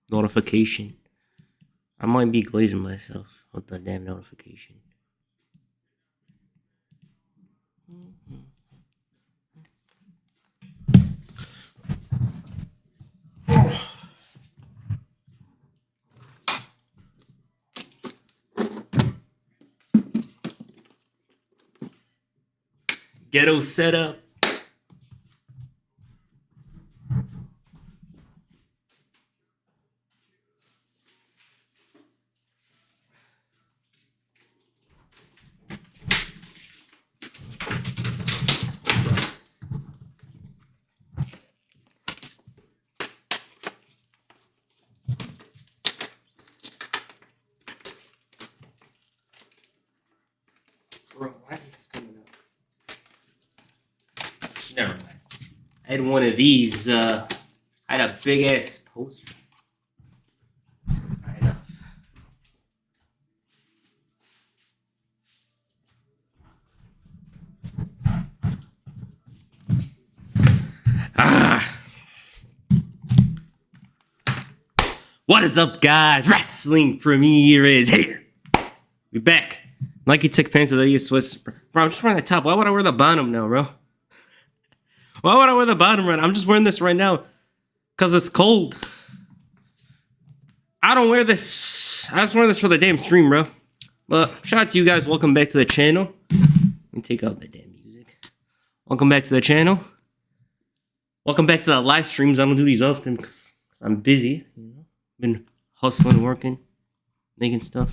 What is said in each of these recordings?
Notification. I might be glazing myself with the damn notification. Ghetto setup. Bro, why isn't this coming up? Never mind. I had one of these. I had a big ass poster. Alright, enough. What is up, guys? Wrestling premiere is here. We back. Nike Tech Pants with the Swiss. Bro, I'm just wearing the top. Why would I wear the bottom now, bro? Why would I wear the bottom right now? I'm just wearing this right now because it's cold. I don't wear this. I just wear this for the damn stream, bro. But shout out to you guys. Welcome back to the channel. Let me take out the damn music. Welcome back to the channel. Welcome back to the live streams. I don't do these often because I'm busy. You know? Been hustling, working, making stuff.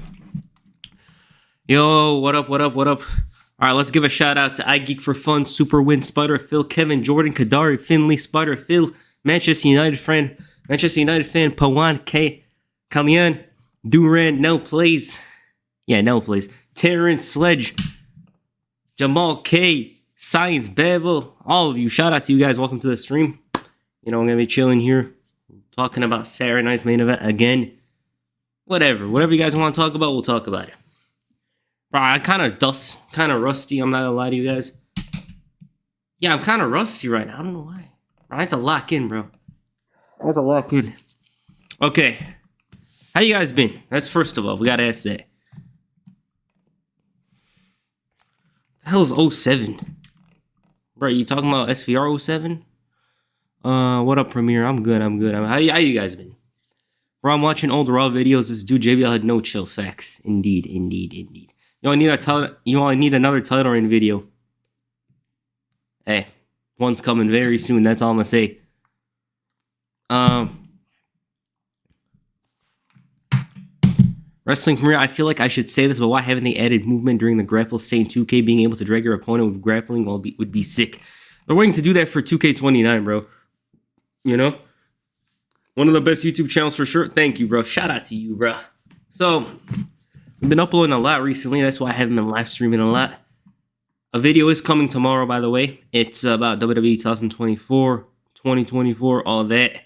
Yo, what up, what up, what up? All right, let's give a shout out to iGeek for Fun, Super Win, Spider Phil, Kevin, Jordan, Kadari, Finley, Spider Phil, Manchester United fan, Pawan, K, Kalyan, Duran, No Plays. Yeah, No Plays. Terrence, Sledge, Jamal K, Science, Bevel, all of you. Shout out to you guys. Welcome to the stream. You know, I'm going to be chilling here, talking about Saturday night's main event again. Whatever you guys want to talk about, we'll talk about it. Bro, I kind of rusty. I'm not gonna lie to you guys. Yeah, I'm kind of rusty right now. I don't know why. Bro, I have to lock in, bro. I have to lock in. Okay. How you guys been? That's first of all. We gotta ask that. The hell is 07? Bro, you talking about SVR 07? What up, Premiere? I'm good. How you guys been? Bro, I'm watching old Raw videos. This dude JBL had no chill. Facts. Indeed. You only need another title in video. Hey, one's coming very soon. That's all I'm gonna say. Wrestling premiere. I feel like I should say this, but why haven't they added movement during the grapple? Saying 2K being able to drag your opponent with grappling would be sick. They're waiting to do that for 2K29, bro. You know, one of the best YouTube channels for sure. Thank you, bro. Shout out to you, bro. So. I've been uploading a lot recently. That's why I haven't been live streaming a lot. A video is coming tomorrow, by the way. It's about WWE 2024, all that. I'm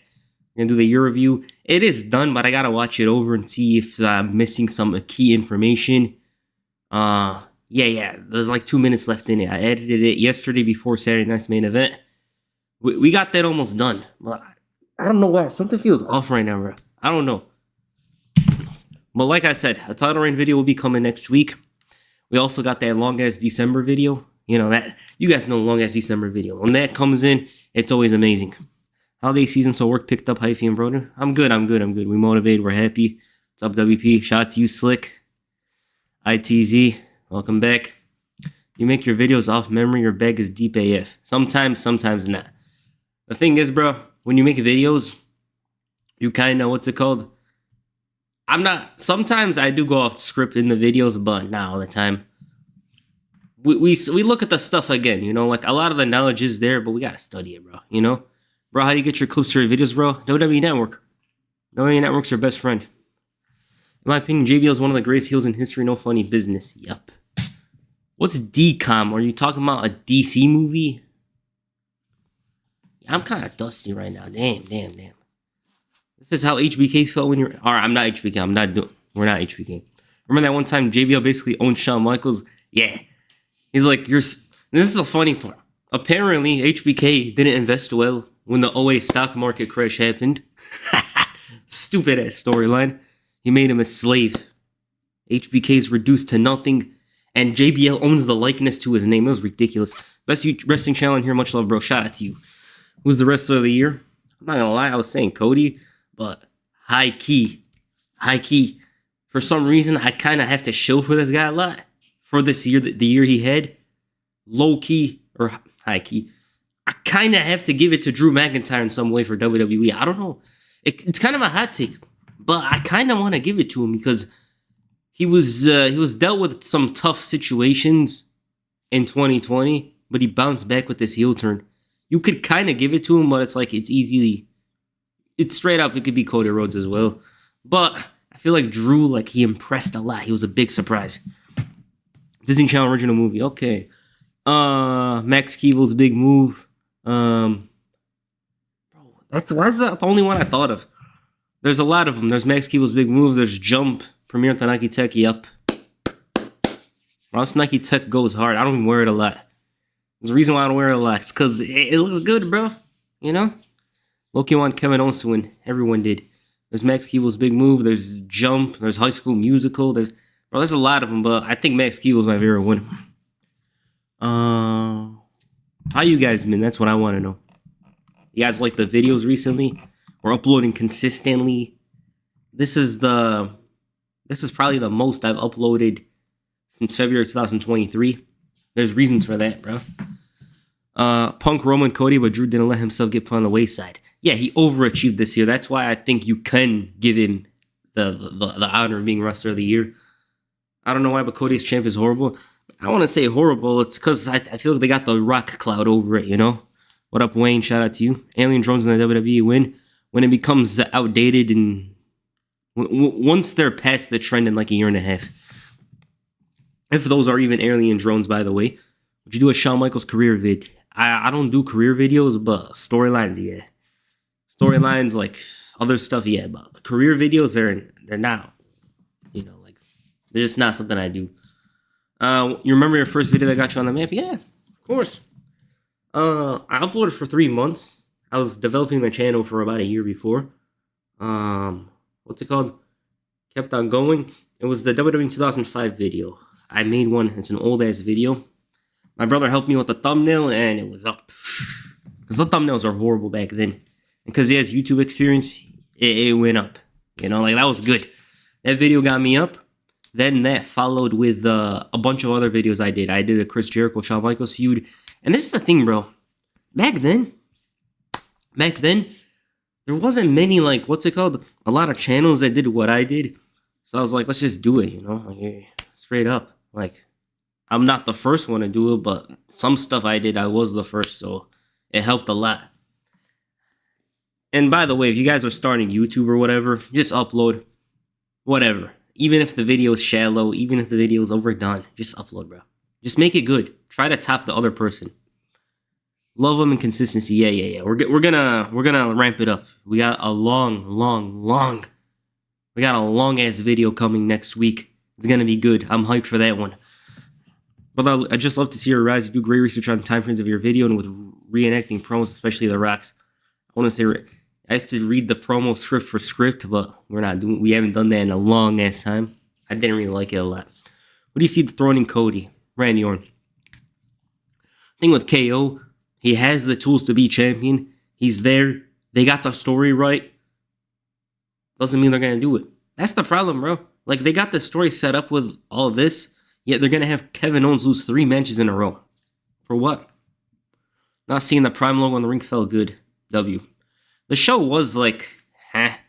going to do the year review. It is done, but I got to watch it over and see if I'm missing some key information. Yeah. There's like 2 minutes left in it. I edited it yesterday before Saturday night's main event. We got that almost done. But I don't know why. Something feels off right now, bro. I don't know. But like I said, a title reign video will be coming next week. We also got that long-ass December video. You know, that you guys know long-ass December video. When that comes in, it's always amazing. Holiday season, so work picked up, Hyphy and Broder. I'm good. We motivated, we're happy. What's up, WP? Shout out to you, Slick. ITZ, welcome back. You make your videos off memory, your bag is deep AF. Sometimes not. The thing is, bro, when you make videos, you kind of, what's it called? Sometimes I do go off script in the videos, but not all the time. We look at the stuff again, you know, like a lot of the knowledge is there, but we gotta study it, bro, you know? Bro, how do you get your clips for your videos, bro? WWE Network. WWE Network's your best friend. In my opinion, JBL is one of the greatest heels in history, no funny business. Yup. What's DCOM? Are you talking about a DC movie? Yeah, I'm kind of dusty right now. Damn. This is how HBK felt when you're... Alright, I'm not HBK. We're not HBK. Remember that one time JBL basically owned Shawn Michaels? Yeah. He's like, this is a funny part. Apparently, HBK didn't invest well when the '08 stock market crash happened. Stupid ass storyline. He made him a slave. HBK is reduced to nothing, and JBL owns the likeness to his name. It was ridiculous. Best wrestling channel in here. Much love, bro. Shout out to you. Who's the wrestler of the year? I'm not gonna lie, I was saying Cody, but high key. For some reason, I kind of have to show for this guy a lot. For this year, the year he had, low key or high key, I kind of have to give it to Drew McIntyre in some way for WWE. I don't know. It's kind of a hot take, but I kind of want to give it to him because he was dealt with some tough situations in 2020, but he bounced back with this heel turn. You could kind of give it to him, but it's like it's straight up. It could be Cody Rhodes as well, but I feel like Drew, like he impressed a lot. He was a big surprise. Disney Channel original movie. Okay. Max Keeble's big move. That's the only one I thought of. There's a lot of them. There's Max Keeble's big move. There's Jump. Premier to Nike Tech. Yup. Ross Nike Tech goes hard. I don't even wear it a lot. There's a reason why I don't wear it a lot. It's because it looks good, bro. You know? Loki wanted Kevin Owens to win. Everyone did. There's Max Keeble's big move. There's Jump. There's High School Musical. There's a lot of them, but I think Max Keeble's my favorite one. How you guys been? That's what I want to know. You guys like the videos recently? We're uploading consistently. This is probably the most I've uploaded since February 2023. There's reasons for that, bro. Punk, Roman, Cody, but Drew didn't let himself get put on the wayside. Yeah, he overachieved this year. That's why I think you can give him the honor of being wrestler of the year. I don't know why, but Cody's champ is horrible. I want to say horrible. It's because I feel like they got the rock cloud over it, you know? What up, Wayne? Shout out to you. Alien Drones in the WWE win. When it becomes outdated and once they're past the trend in like a year and a half. If those are even Alien Drones, by the way. Would you do a Shawn Michaels career vid? I don't do career videos, but storylines, yeah. Storylines, like other stuff, yeah. But career videos, they're not, you know, like they're just not something I do. You remember your first video that got you on the map? Yeah, of course. I uploaded for 3 months. I was developing the channel for about a year before. What's it called? Kept on going. It was the WWE 2005 video. I made one. It's an old ass video. My brother helped me with the thumbnail, and it was up. Because the thumbnails are horrible back then. Because he has YouTube experience, it went up. You know, like that was good. That video got me up. Then that followed with a bunch of other videos I did. I did a Chris Jericho, Shawn Michaels feud. And this is the thing, bro. Back then, there wasn't many, like, what's it called? A lot of channels that did what I did. So I was like, let's just do it, you know? Like, straight up. Like, I'm not the first one to do it, but some stuff I did, I was the first. So it helped a lot. And by the way, if you guys are starting YouTube or whatever, just upload whatever. Even if the video is shallow, even if the video is overdone, just upload, bro. Just make it good. Try to top the other person. Love them and consistency. Yeah. We're gonna ramp it up. We got a long ass video coming next week. It's gonna be good. I'm hyped for that one. But I just love to see your rise. You do great research on the time frames of your video and with reenacting promos, especially the Rocks. I want to say I used to read the promo script for script, but we haven't done that in a long ass time. I didn't really like it a lot. What do you see throwing in Cody? Randy Orton. Thing with KO, he has the tools to be champion. He's there. They got the story right. Doesn't mean they're gonna do it. That's the problem, bro. Like, they got the story set up with all this, yet they're gonna have Kevin Owens lose 3 matches in a row. For what? Not seeing the Prime logo on the ring felt good. W. The show was like,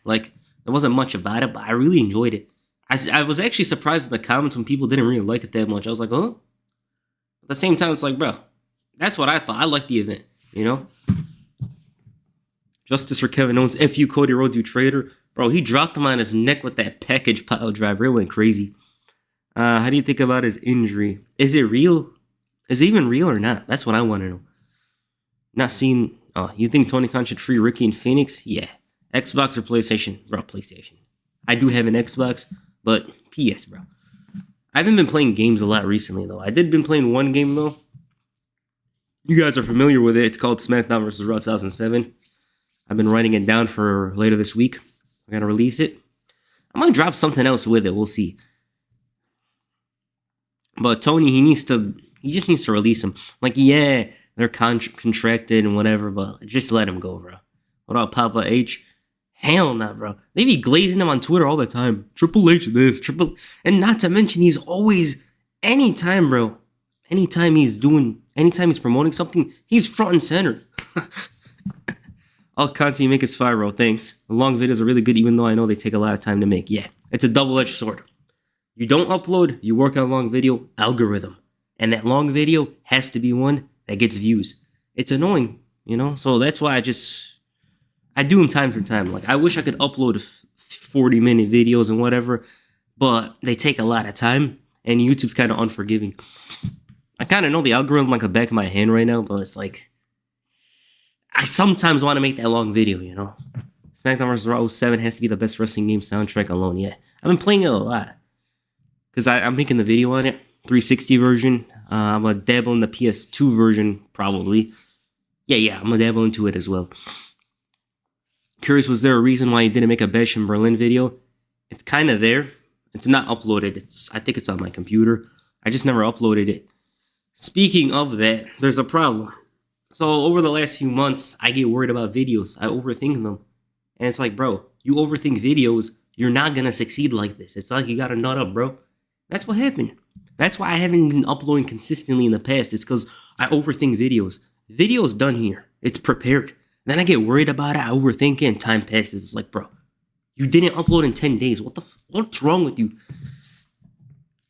like, there wasn't much about it, but I really enjoyed it. I was actually surprised in the comments when people didn't really like it that much. I was like, oh. At the same time, it's like, bro, that's what I thought. I liked the event, you know? Justice for Kevin Owens. F you, Cody Rhodes, you traitor. Bro, he dropped him on his neck with that package pile driver. It went crazy. How do you think about his injury? Is it real? Is it even real or not? That's what I want to know. Not seeing... Oh, you think Tony Khan should free Ricky and Phoenix? Yeah. Xbox or PlayStation? Bro, PlayStation. I do have an Xbox, but PS, bro. I haven't been playing games a lot recently, though. I did been playing one game, though. You guys are familiar with it. It's called SmackDown vs. Raw 2007. I've been writing it down for later this week. I'm going to release it. I'm going to drop something else with it. We'll see. But Tony, he just needs to release him. Like, yeah, they're contracted and whatever, but just let him go, bro. What about Papa H? Hell no, bro. They be glazing him on Twitter all the time. Triple H this, and not to mention he's always, anytime, bro. Anytime he's promoting something, he's front and center. All content make is fire, bro. Thanks. The long videos are really good, even though I know they take a lot of time to make. Yeah, it's a double-edged sword. You don't upload, you work on a long video, algorithm. And that long video has to be one that gets views. It's annoying, you know? So that's why I do them time for time. Like, I wish I could upload 40-minute videos and whatever, but they take a lot of time, and YouTube's kind of unforgiving. I kind of know the algorithm like the back of my hand right now, but it's like, I sometimes want to make that long video, you know? SmackDown vs. Raw 07 has to be the best wrestling game soundtrack alone, yeah. I've been playing it a lot, because I'm making the video on it, 360 version. I'm going to dabble in the PS2 version, probably. Yeah, I'm going to dabble into it as well. Curious, was there a reason why you didn't make a Bash in Berlin video? It's kind of there. It's not uploaded. I think it's on my computer. I just never uploaded it. Speaking of that, there's a problem. So over the last few months, I get worried about videos. I overthink them. And it's like, bro, you overthink videos, you're not going to succeed like this. It's like you got to nut up, bro. That's what happened. That's why I haven't been uploading consistently in the past. It's because I overthink videos. Video's done here. It's prepared. Then I get worried about it. I overthink it and time passes. It's like, bro, you didn't upload in 10 days. What's wrong with you?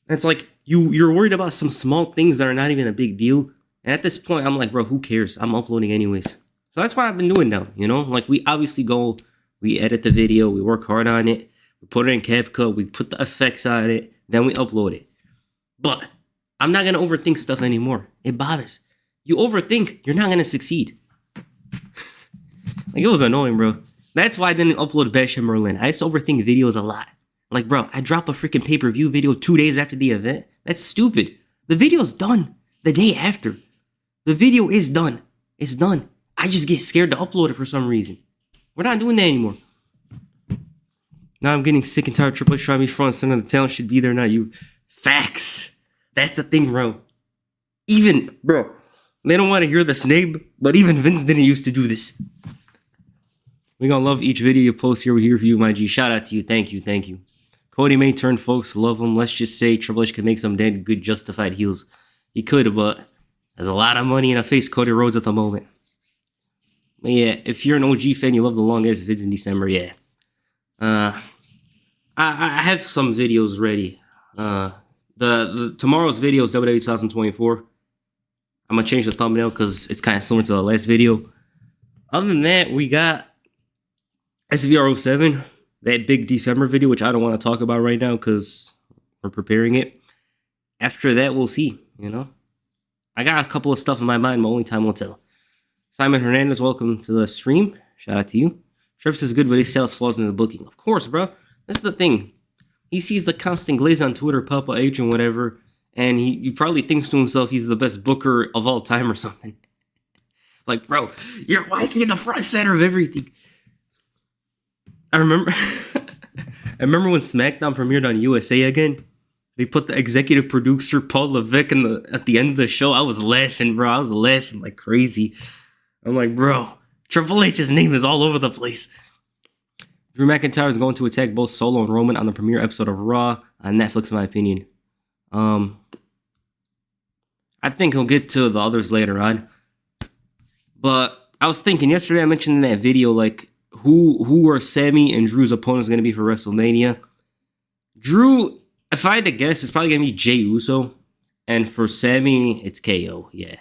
It's like you're worried about some small things that are not even a big deal. And at this point, I'm like, bro, who cares? I'm uploading anyways. So that's what I've been doing now, you know? Like, we obviously go, we edit the video, we work hard on it, we put it in CapCut, we put the effects on it, then we upload it. But I'm not going to overthink stuff anymore. It bothers. You overthink, you're not going to succeed. Like, it was annoying, bro. That's why I didn't upload Bash in Berlin. I used to overthink videos a lot. Like, bro, I drop a freaking pay-per-view video 2 days after the event. That's stupid. The video's done the day after. The video is done. It's done. I just get scared to upload it for some reason. We're not doing that anymore. Now I'm getting sick and tired of Triple H trying to be front and center. The talent should be there, not you. Facts. That's the thing, bro. Even, bro, they don't want to hear this name, but even Vince didn't used to do this. We're going to love each video you post here. We're here for you, my G. Shout out to you. Thank you. Thank you. Cody may turn, folks. Love him. Let's just say Triple H could make some damn good justified heels. He could, but there's a lot of money in a face Cody Rhodes at the moment. But yeah, if you're an OG fan, you love the long-ass vids in December, yeah. I have some videos ready. The tomorrow's video is WWE 2024. I'm going to change the thumbnail because it's kind of similar to the last video. Other than that, we got SVR 07, that big December video, which I don't want to talk about right now because we're preparing it. After that, we'll see, you know. I got a couple of stuff in my mind, but only time will tell. Simon Hernandez, welcome to the stream. Shout out to you. Trips is good, but he sells flaws in the booking. Of course, bro. That's the thing. He sees the constant glaze on Twitter, Papa H and whatever, and he probably thinks to himself he's the best booker of all time or something. Like, bro, why is he in the front center of everything? I remember when SmackDown premiered on USA again. They put the executive producer, Paul Levesque, at the end of the show. I was laughing, bro. I was laughing like crazy. I'm like, bro, Triple H's name is all over the place. Drew McIntyre is going to attack both Solo and Roman on the premiere episode of Raw on Netflix, in my opinion. I think he'll get to the others later on. But I was thinking yesterday, I mentioned in that video, like, who are Sammy and Drew's opponents going to be for WrestleMania. Drew, if I had to guess, it's probably going to be Jey Uso. And for Sammy, it's KO, yeah.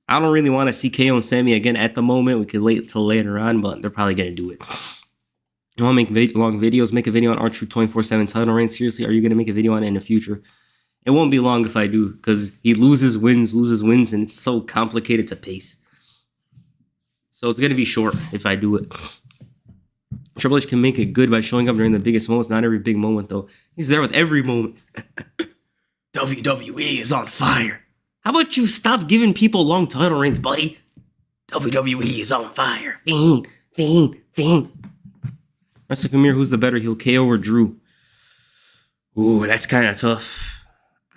I don't really want to see KO and Sammy again at the moment. We could wait till later on, but they're probably going to do it. You want to make long videos? Make a video on R-Truth 24/7 title reign. Seriously, are you going to make a video on it in the future? It won't be long if I do, because he loses, wins, and it's so complicated to pace. So it's going to be short if I do it. Triple H can make it good by showing up during the biggest moments. Not every big moment, though. He's there with every moment. WWE is on fire. How about you stop giving people long title reigns, buddy? WWE is on fire. Fiend. Wrestle Kamir, who's the better heel, KO or Drew? Ooh, that's kind of tough.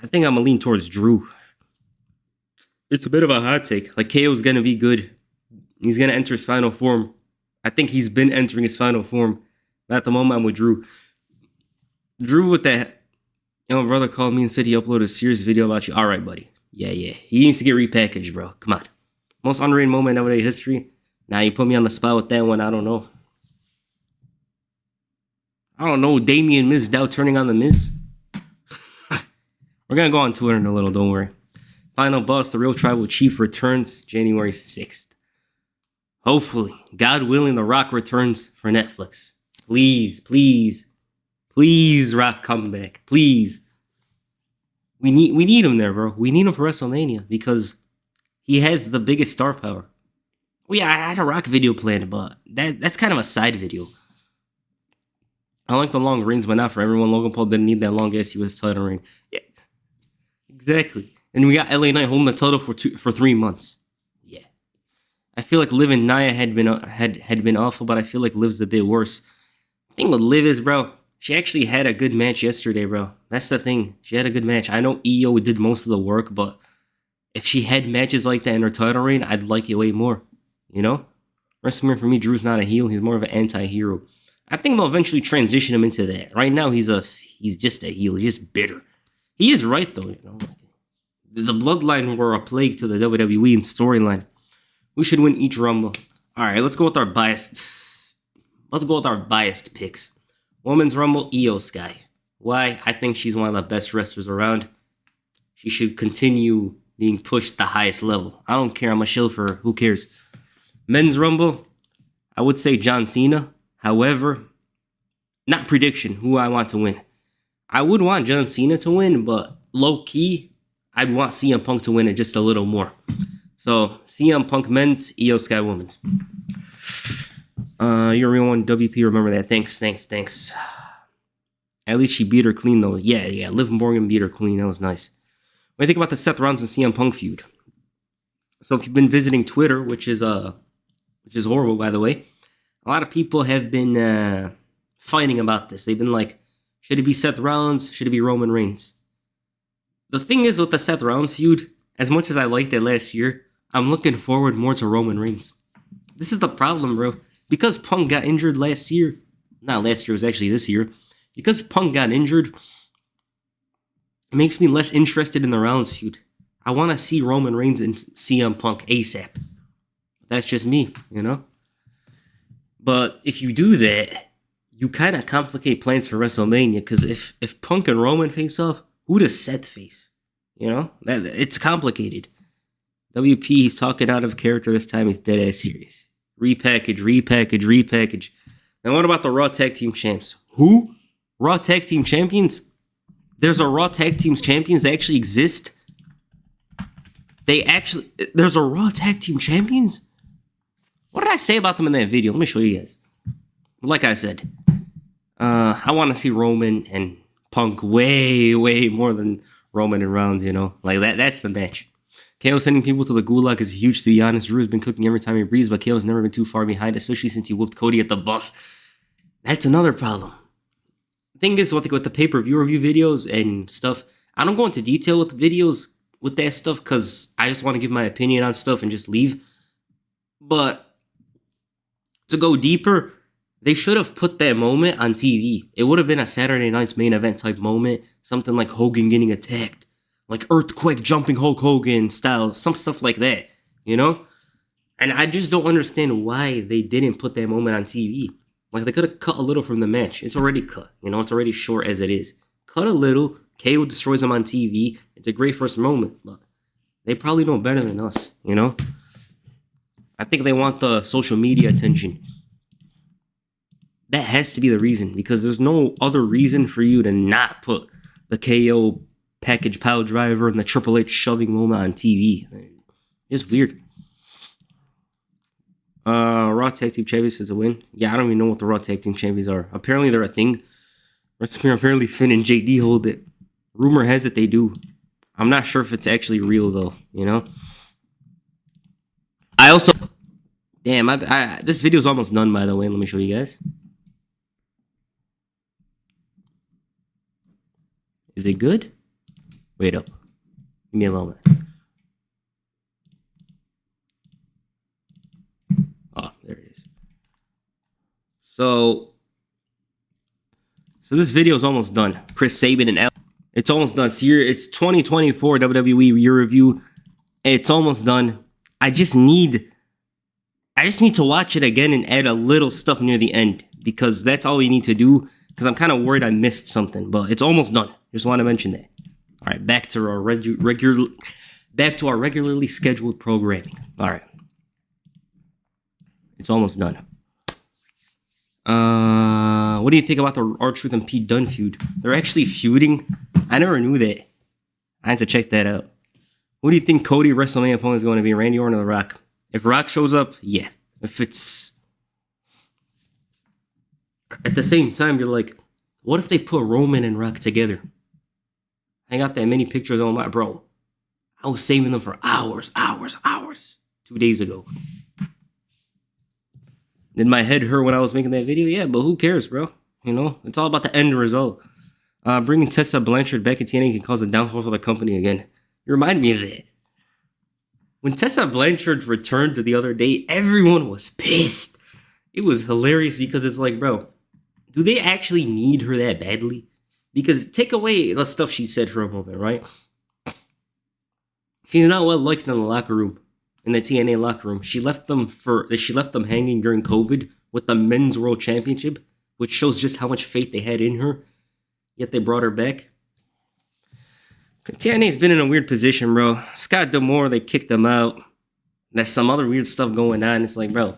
I think I'm going to lean towards Drew. It's a bit of a hot take. Like, KO's going to be good. He's going to enter his final form. I think he's been entering his final form. But at the moment, I'm with Drew. Drew with that... My brother called me and said he uploaded a serious video about you. All right, buddy. Yeah. He needs to get repackaged, bro. Come on. Most underrated moment in WWE history. Now you put me on the spot with that one. I don't know. Damien Miz now turning on the Miz. We're going to go on Twitter in a little. Don't worry. Final boss, the real tribal chief, returns January 6th. Hopefully, God willing, The Rock returns for Netflix. Please, Rock, come back. Please. We need him there, bro. We need him for WrestleMania because he has the biggest star power. Well, yeah, I had a Rock video planned, but that's kind of a side video. I like the long reigns, but not for everyone. Logan Paul didn't need that long ass US title reign. Yeah, exactly. And we got LA Knight holding the title for 3 months. Yeah, I feel like Liv and Nia had been awful, but I feel like Liv's a bit worse. The thing with Liv is, bro, she actually had a good match yesterday, bro. That's the thing. She had a good match. I know EO did most of the work, but if she had matches like that in her title reign, I'd like it way more. You know? WrestleMania for me, Drew's not a heel. He's more of an anti-hero. I think they'll eventually transition him into that. Right now, he's just a heel. He's just bitter. He is right, though. You know, the Bloodline were a plague to the WWE in storyline. We should win each Rumble. All right, let's go with our biased picks. Women's Rumble, Io Sky. Why? I think she's one of the best wrestlers around. She should continue being pushed the highest level. I don't care. I'm a shill for her. Who cares? Men's Rumble, I would say John Cena. However, not prediction, who I want to win. I would want John Cena to win, but low-key, I'd want CM Punk to win it just a little more. So, CM Punk men's, Io Sky women's. You're a real one, WP, remember that. Thanks. At least she beat her clean, though. Yeah, Liv Morgan beat her clean. That was nice. What do you think about the Seth Rollins and CM Punk feud? So if you've been visiting Twitter, which is horrible, by the way, a lot of people have been fighting about this. They've been like, should it be Seth Rollins? Should it be Roman Reigns? The thing is with the Seth Rollins feud, as much as I liked it last year, I'm looking forward more to Roman Reigns. This is the problem, bro. Because Punk got injured last year, not last year, it was actually this year. Because Punk got injured, it makes me less interested in the Rollins feud. I want to see Roman Reigns and CM Punk ASAP. That's just me, you know? But if you do that, you kind of complicate plans for WrestleMania, because if Punk and Roman face off, who does Seth face? You know? It's complicated. WP, he's talking out of character this time. He's dead ass serious. Repackage. Now what about the Raw Tag Team Champs? Who? Raw Tag Team Champions? There's a Raw Tag Team Champions that actually exist? There's a Raw Tag Team Champions? What did I say about them in that video? Let me show you guys. Like I said, I want to see Roman and Punk way more than Roman and Rollins, you know? Like, that's the match. KO sending people to the gulag is huge, to be honest. Drew has been cooking every time he breathes, but KO's never been too far behind, especially since he whooped Cody at the bus. That's another problem. The thing is, with the pay-per-view review videos and stuff, I don't go into detail with the videos with that stuff because I just want to give my opinion on stuff and just leave. But to go deeper, they should have put that moment on TV. It would have been a Saturday Night's Main Event type moment. Something like Hogan getting attacked. Like Earthquake jumping Hulk Hogan style. Some stuff like that, you know? And I just don't understand why they didn't put that moment on TV. Like, they could have cut a little from the match. It's already cut, you know? It's already short as it is. Cut a little. KO destroys him on TV. It's a great first moment, but they probably know better than us, you know? I think they want the social media attention. That has to be the reason, because there's no other reason for you to not put the KO package pile driver and the Triple H shoving moment on TV. It's weird. Raw Tag Team Champions is a win. Yeah, I don't even know what the Raw Tag Team Champions are. Apparently they're a thing. Apparently Finn and JD hold it. Rumor has it they do. I'm not sure if it's actually real though, you know? I also... Damn, this video's almost done, by the way. Let me show you guys. Is it good? Wait up. Give me a moment. Oh, there it is. So this video is almost done. Chris Sabin and L. It's almost done. It's 2024 WWE year review. It's almost done. I just need to watch it again and add a little stuff near the end because that's all we need to do. Because I'm kind of worried I missed something, but it's almost done. Just want to mention that. All right, back to our regularly scheduled programming. All right, it's almost done. What do you think about the R-Truth and Pete Dunne feud? They're actually feuding. I never knew that. I had to check that out. Who do you think Cody WrestleMania opponent is going to be? Randy Orton or The Rock? If Rock shows up, yeah. If it's... At the same time, you're like, what if they put Roman and Rock together? I got that many pictures on my... Bro, I was saving them for hours. 2 days ago. Did my head hurt when I was making that video? Yeah, but who cares, bro? You know, it's all about the end result. Bringing Tessa Blanchard back in TNA can cause a downfall for the company again. You remind me of that. When Tessa Blanchard returned the other day, everyone was pissed. It was hilarious because it's like, bro, do they actually need her that badly? Because take away the stuff she said for a moment, right? She's not well liked in the locker room, in the TNA locker room. She left them hanging during COVID with the Men's World Championship, which shows just how much faith they had in her. Yet they brought her back. TNA's been in a weird position, bro. Scott D'Amore, they kicked him out. There's some other weird stuff going on. It's like, bro,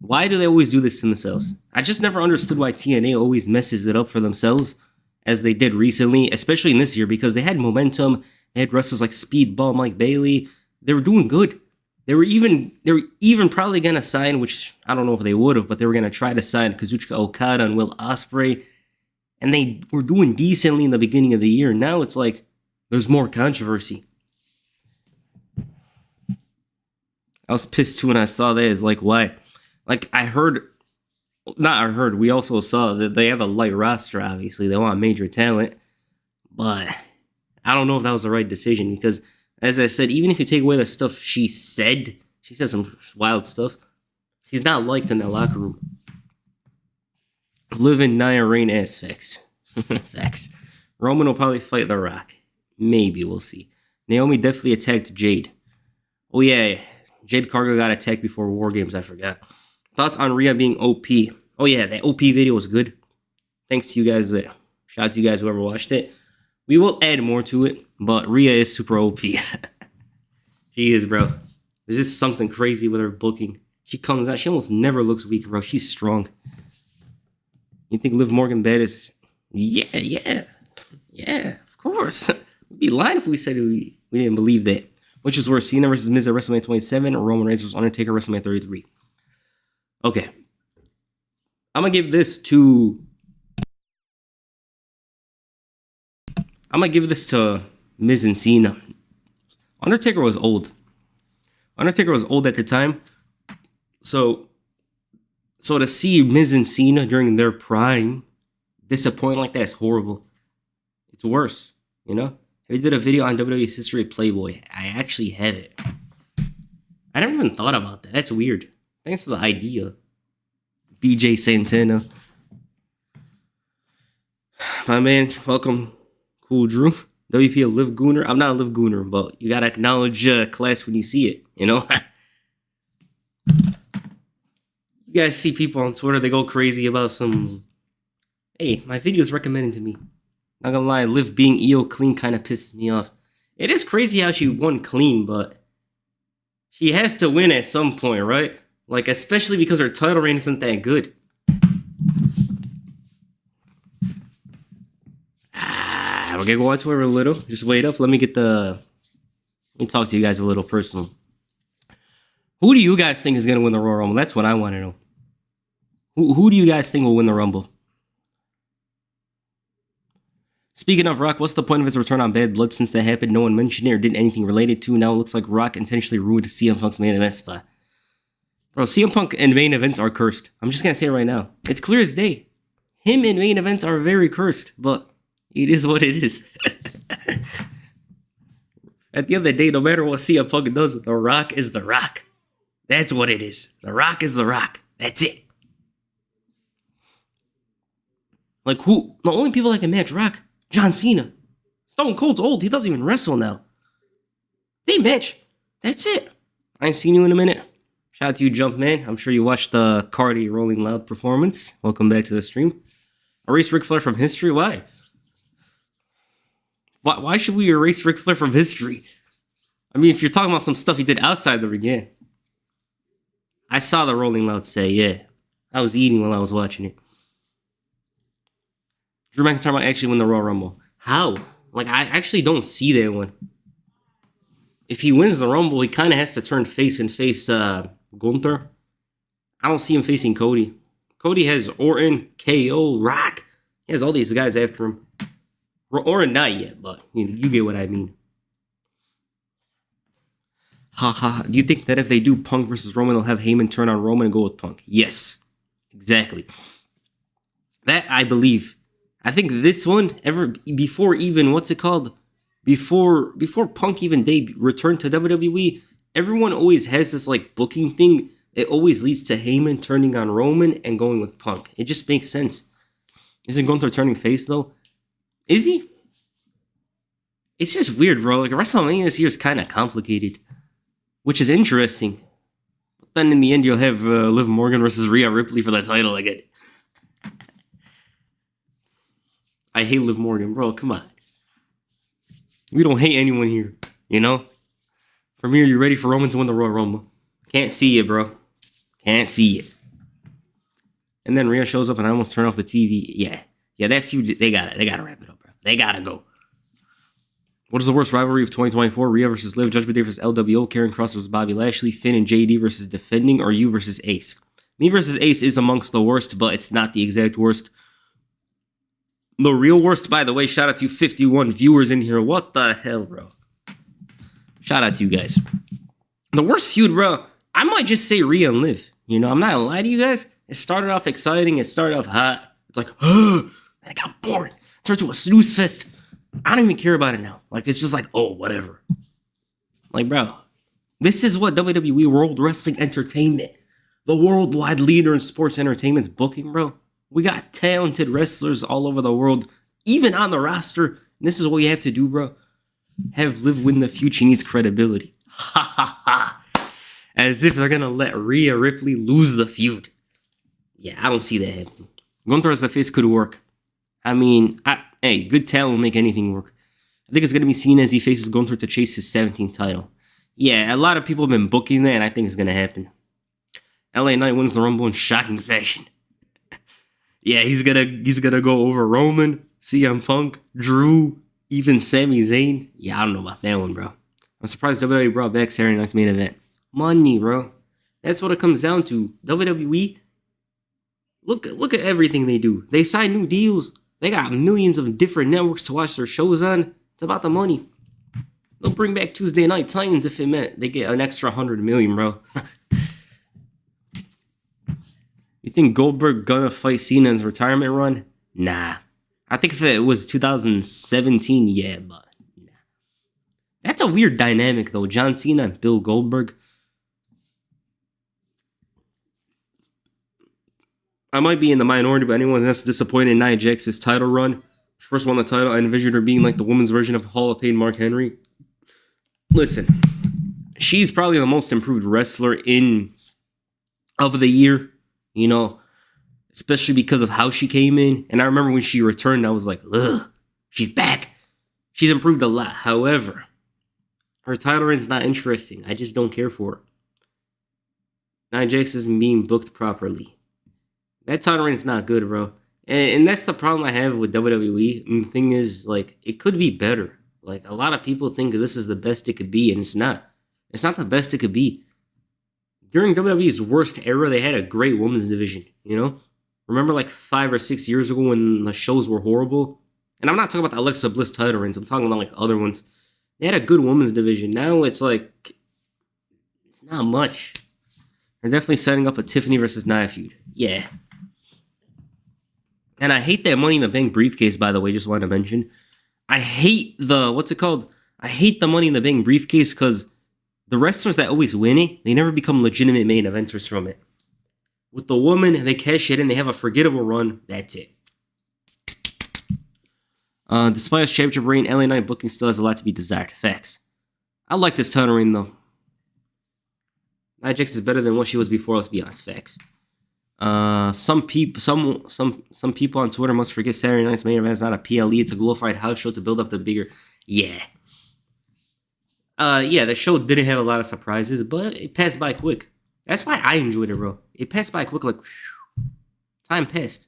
why do they always do this to themselves? I just never understood why TNA always messes it up for themselves, as they did recently, especially in this year, because they had momentum. They had wrestlers like Speedball, Mike Bailey. They were doing good. They were even probably gonna sign, which I don't know if they would have, but they were gonna try to sign Kazuchika Okada and Will Ospreay, and they were doing decently in the beginning of the year. Now it's like there's more controversy. I was pissed too when I saw that. It's like, why? Like, we also saw that they have a light roster, obviously. They want major talent. But I don't know if that was the right decision because, as I said, even if you take away the stuff she said some wild stuff. She's not liked in that locker room. Living Nia Rain ass facts. Facts. Roman will probably fight The Rock. Maybe, we'll see. Naomi definitely attacked Jade. Oh yeah, Jade Cargill got attacked before War Games, I forgot. Thoughts on Rhea being OP? Oh yeah, that OP video was good. Thanks to you guys. Shout out to you guys, whoever watched it. We will add more to it, but Rhea is super OP. She is, bro. There's just something crazy with her booking. She comes out, she almost never looks weak, bro. She's strong. You think Liv Morgan bad is... Yeah, of course. We'd be lying if we said we didn't believe that. Which is worse, Cena versus Miz at WrestleMania 27 or Roman Reigns versus Undertaker at WrestleMania 33. Okay. I'm going to give this to Miz and Cena. Undertaker was old. Undertaker was old at the time. So to see Miz and Cena during their prime disappoint like that is horrible. It's worse, you know? I did a video on WWE's history of Playboy. I actually have it. I never even thought about that. That's weird. Thanks for the idea. BJ Santana. My man, welcome. Cool Drew. WP Liv Gooner. I'm not a Liv Gooner, but you gotta acknowledge class when you see it, you know? You guys see people on Twitter, they go crazy about some... Hey, my video is recommended to me. Not gonna lie, Liv being EO clean kind of pisses me off. It is crazy how she won clean, but she has to win at some point, right? Like, especially because her title reign isn't that good. We're gonna go on to her a little. Just wait up. Let me talk to you guys a little personal. Who do you guys think is gonna win the Royal Rumble? That's what I want to know. Who do you guys think will win the Rumble? Speaking of Rock, what's the point of his return on Bad Blood since that happened? No one mentioned it or did anything related to. Now it looks like Rock intentionally ruined CM Punk's main event spot. Bro, CM Punk and main events are cursed. I'm just gonna say it right now. It's clear as day. Him and main events are very cursed, but it is what it is. At the end of the day, no matter what CM Punk does, The Rock is The Rock. That's what it is. The Rock is The Rock. That's it. Like who? The only people that can match Rock, John Cena. Stone Cold's old. He doesn't even wrestle now. They match. That's it. I ain't seen you in a minute. Shout out to you, Jumpman. I'm sure you watched the Cardi Rolling Loud performance. Welcome back to the stream. Erase Ric Flair from history? Why? Why should we erase Ric Flair from history? I mean, if you're talking about some stuff he did outside the ring, yeah. I saw the Rolling Loud say, yeah. I was eating while I was watching it. Drew McIntyre might actually win the Royal Rumble. How? Like, I actually don't see that one. If he wins the Rumble, he kind of has to turn face and face Gunther. I don't see him facing Cody. Cody has Orton, KO, Rock. He has all these guys after him. Orton not yet, but you get what I mean. Haha. Do you think that if they do Punk versus Roman, they'll have Heyman turn on Roman and go with Punk? Yes. Exactly. That I believe. I think this one, before even, what's it called? Before Punk even returned to WWE, everyone always has this like booking thing. It always leads to Heyman turning on Roman and going with Punk. It just makes sense. Isn't Gunther turning face though? Is he? It's just weird, bro. Like WrestleMania this year is kind of complicated, which is interesting. But then in the end, you'll have Liv Morgan versus Rhea Ripley for the title again. I hate Liv Morgan, bro. Come on. We don't hate anyone here, you know? From here, you ready for Roman to win the Royal Rumble? Can't see it, bro. Can't see it. And then Rhea shows up and I almost turn off the TV. Yeah, that feud, they gotta wrap it up, bro. They gotta go. What is the worst rivalry of 2024? Rhea versus Liv, Judgment Day versus LWO, Karrion Kross versus Bobby Lashley, Finn and JD versus Defending, or you versus Ace? Me versus Ace is amongst the worst, but it's not the exact worst. The real worst, by the way, shout out to 51 viewers in here. What the hell, bro? Shout out to you guys. The worst feud, bro, I might just say Rhea and Liv. You know, I'm not gonna lie to you guys. It started off exciting. It started off hot. It's like, then it got boring. It turned to a snooze fest. I don't even care about it now. Like, it's just like, oh, whatever. Like, bro, this is what WWE World Wrestling Entertainment, the worldwide leader in sports entertainment's booking, bro. We got talented wrestlers all over the world, even on the roster. And this is what you have to do, bro. Have Liv win the feud. She needs credibility. Ha ha ha. As if they're going to let Rhea Ripley lose the feud. Yeah, I don't see that happening. Gunther as a face could work. I mean, hey, good talent will make anything work. I think it's going to be seen as he faces Gunther to chase his 17th title. Yeah, a lot of people have been booking that, and I think it's going to happen. LA Knight wins the Rumble in shocking fashion. Yeah, he's gonna go over Roman, CM Punk, Drew, even Sami Zayn. Yeah, I don't know about that one, bro. I'm surprised WWE brought back Saturday Night's main event. Money, bro. That's what it comes down to. WWE, look at everything they do. They sign new deals. They got millions of different networks to watch their shows on. It's about the money. They'll bring back Tuesday Night Titans if it meant they get an extra 100 million, bro. You think Goldberg gonna fight Cena in his retirement run? Nah. I think if it was 2017, yeah, but nah. That's a weird dynamic, though. John Cena and Bill Goldberg. I might be in the minority, but anyone that's disappointed in Nia Jax's title run, she first won the title, I envisioned her being like the women's version of Hall of Fame Mark Henry. Listen, she's probably the most improved wrestler of the year. You know, especially because of how she came in. And I remember when she returned, I was like, ugh, she's back. She's improved a lot. However, her title reign's not interesting. I just don't care for her. Nia Jax isn't being booked properly. That title reign's not good, bro. And that's the problem I have with WWE. And the thing is, like, it could be better. Like, a lot of people think this is the best it could be, and it's not. It's not the best it could be. During WWE's worst era, they had a great women's division, you know? Remember like 5 or 6 years ago when the shows were horrible? And I'm not talking about the Alexa Bliss title reigns. I'm talking about like other ones. They had a good women's division. Now it's like it's not much. They're definitely setting up a Tiffany versus Nia feud. Yeah. And I hate that Money in the Bank briefcase, by the way, just wanted to mention. I hate the, what's it called? I hate the Money in the Bank briefcase because the wrestlers that always win it, they never become legitimate main eventers from it. With the woman, they cash it in, they have a forgettable run, that's it. Despite his championship reign, LA Knight booking still has a lot to be desired. Facts. I like this title reign, though. Nia Jax is better than what she was before, let's be honest. Facts. Some people on Twitter must forget Saturday night's main event is not a PLE. It's a glorified house show to build up the bigger. Yeah. The show didn't have a lot of surprises, but it passed by quick. That's why I enjoyed it, bro. It passed by quick, like whew, time passed.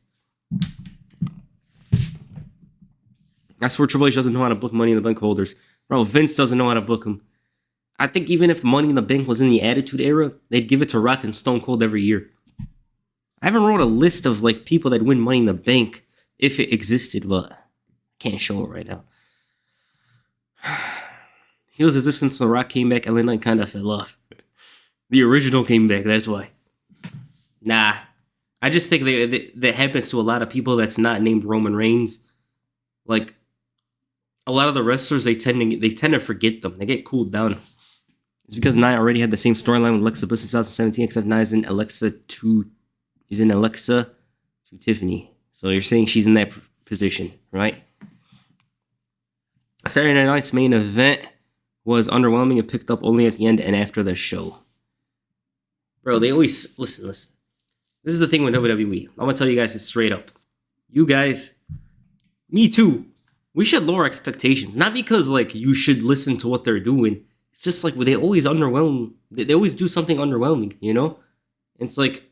I swear Triple H doesn't know how to book Money in the Bank holders, bro. Vince doesn't know how to book them. I think even if Money in the Bank was in the Attitude Era, they'd give it to Rock and Stone Cold every year. I haven't wrote a list of like people that win Money in the Bank if it existed, but I can't show it right now. Feels as if since The Rock came back, LA Knight kind of fell off. The original came back, that's why. Nah, I just think that happens to a lot of people that's not named Roman Reigns. Like a lot of the wrestlers, they tend to forget them. They get cooled down. It's because Nia already had the same storyline with Alexa Bliss in 2017, except Nia's in Alexa to Tiffany. So you're saying she's in that position, right? Saturday Night's main event was underwhelming and picked up only at the end and after the show. Bro, they always... Listen. This is the thing with WWE. I'm going to tell you guys this straight up. You guys, me too, we should lower expectations. Not because, like, you should listen to what they're doing. It's just, like, they always underwhelm. They always do something underwhelming, you know? It's like...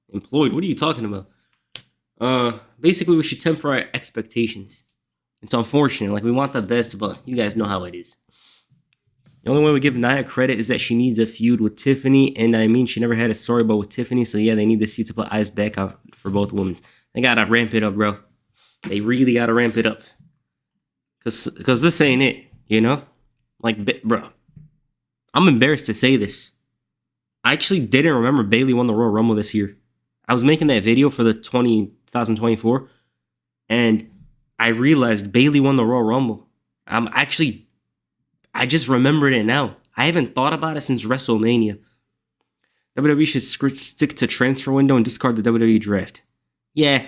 Employed, what are you talking about? Basically, we should temper our expectations. It's unfortunate, like we want the best, but you guys know how it is. The only way we give Nia credit is that she needs a feud with Tiffany, and I mean, she never had a storyboard with Tiffany, so yeah, they need this feud to put eyes back out for both women. They gotta ramp it up, bro. They really gotta ramp it up. Cause this ain't it, you know? Like, bro, I'm embarrassed to say this. I actually didn't remember Bayley won the Royal Rumble this year. I was making that video for the 2024, and I realized Bayley won the Royal Rumble. I just remembered it now. I haven't thought about it since WrestleMania. WWE should stick to transfer window and discard the WWE draft. Yeah,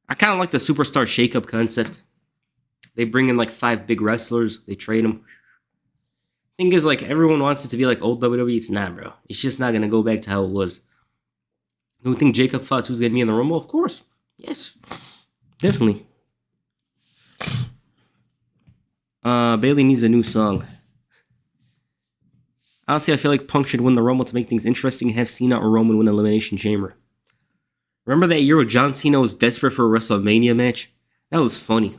I kind of like the superstar shakeup concept. They bring in like 5 big wrestlers, they trade them. Thing is, like, everyone wants it to be like old WWE. It's not, bro. It's just not going to go back to how it was. Do we think Jacob Fatu's going to be in the Rumble? Of course. Yes. Definitely. Bayley needs a new song. Honestly, I feel like Punk should win the Rumble to make things interesting and have Cena or Roman win Elimination Chamber. Remember that year where John Cena was desperate for a WrestleMania match? That was funny.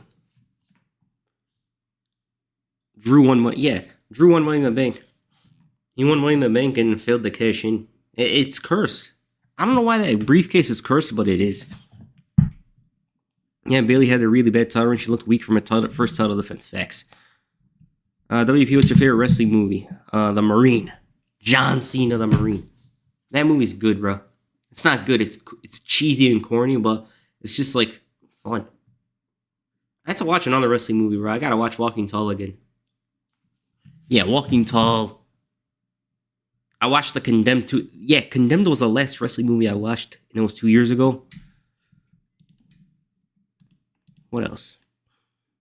Drew won Money in the Bank. He won Money in the Bank and failed to cash in. It's cursed. I don't know why that briefcase is cursed, but it is. Yeah, Bayley had a really bad title and she looked weak from her first title defense. Facts. WP, what's your favorite wrestling movie? The Marine. John Cena, The Marine. That movie's good, bro. It's not good. It's cheesy and corny, but it's just, like, fun. I had to watch another wrestling movie, bro. I gotta watch Walking Tall again. Yeah, Walking Tall. I watched the Condemned 2. Yeah, Condemned was the last wrestling movie I watched, and it was 2 years ago. What else?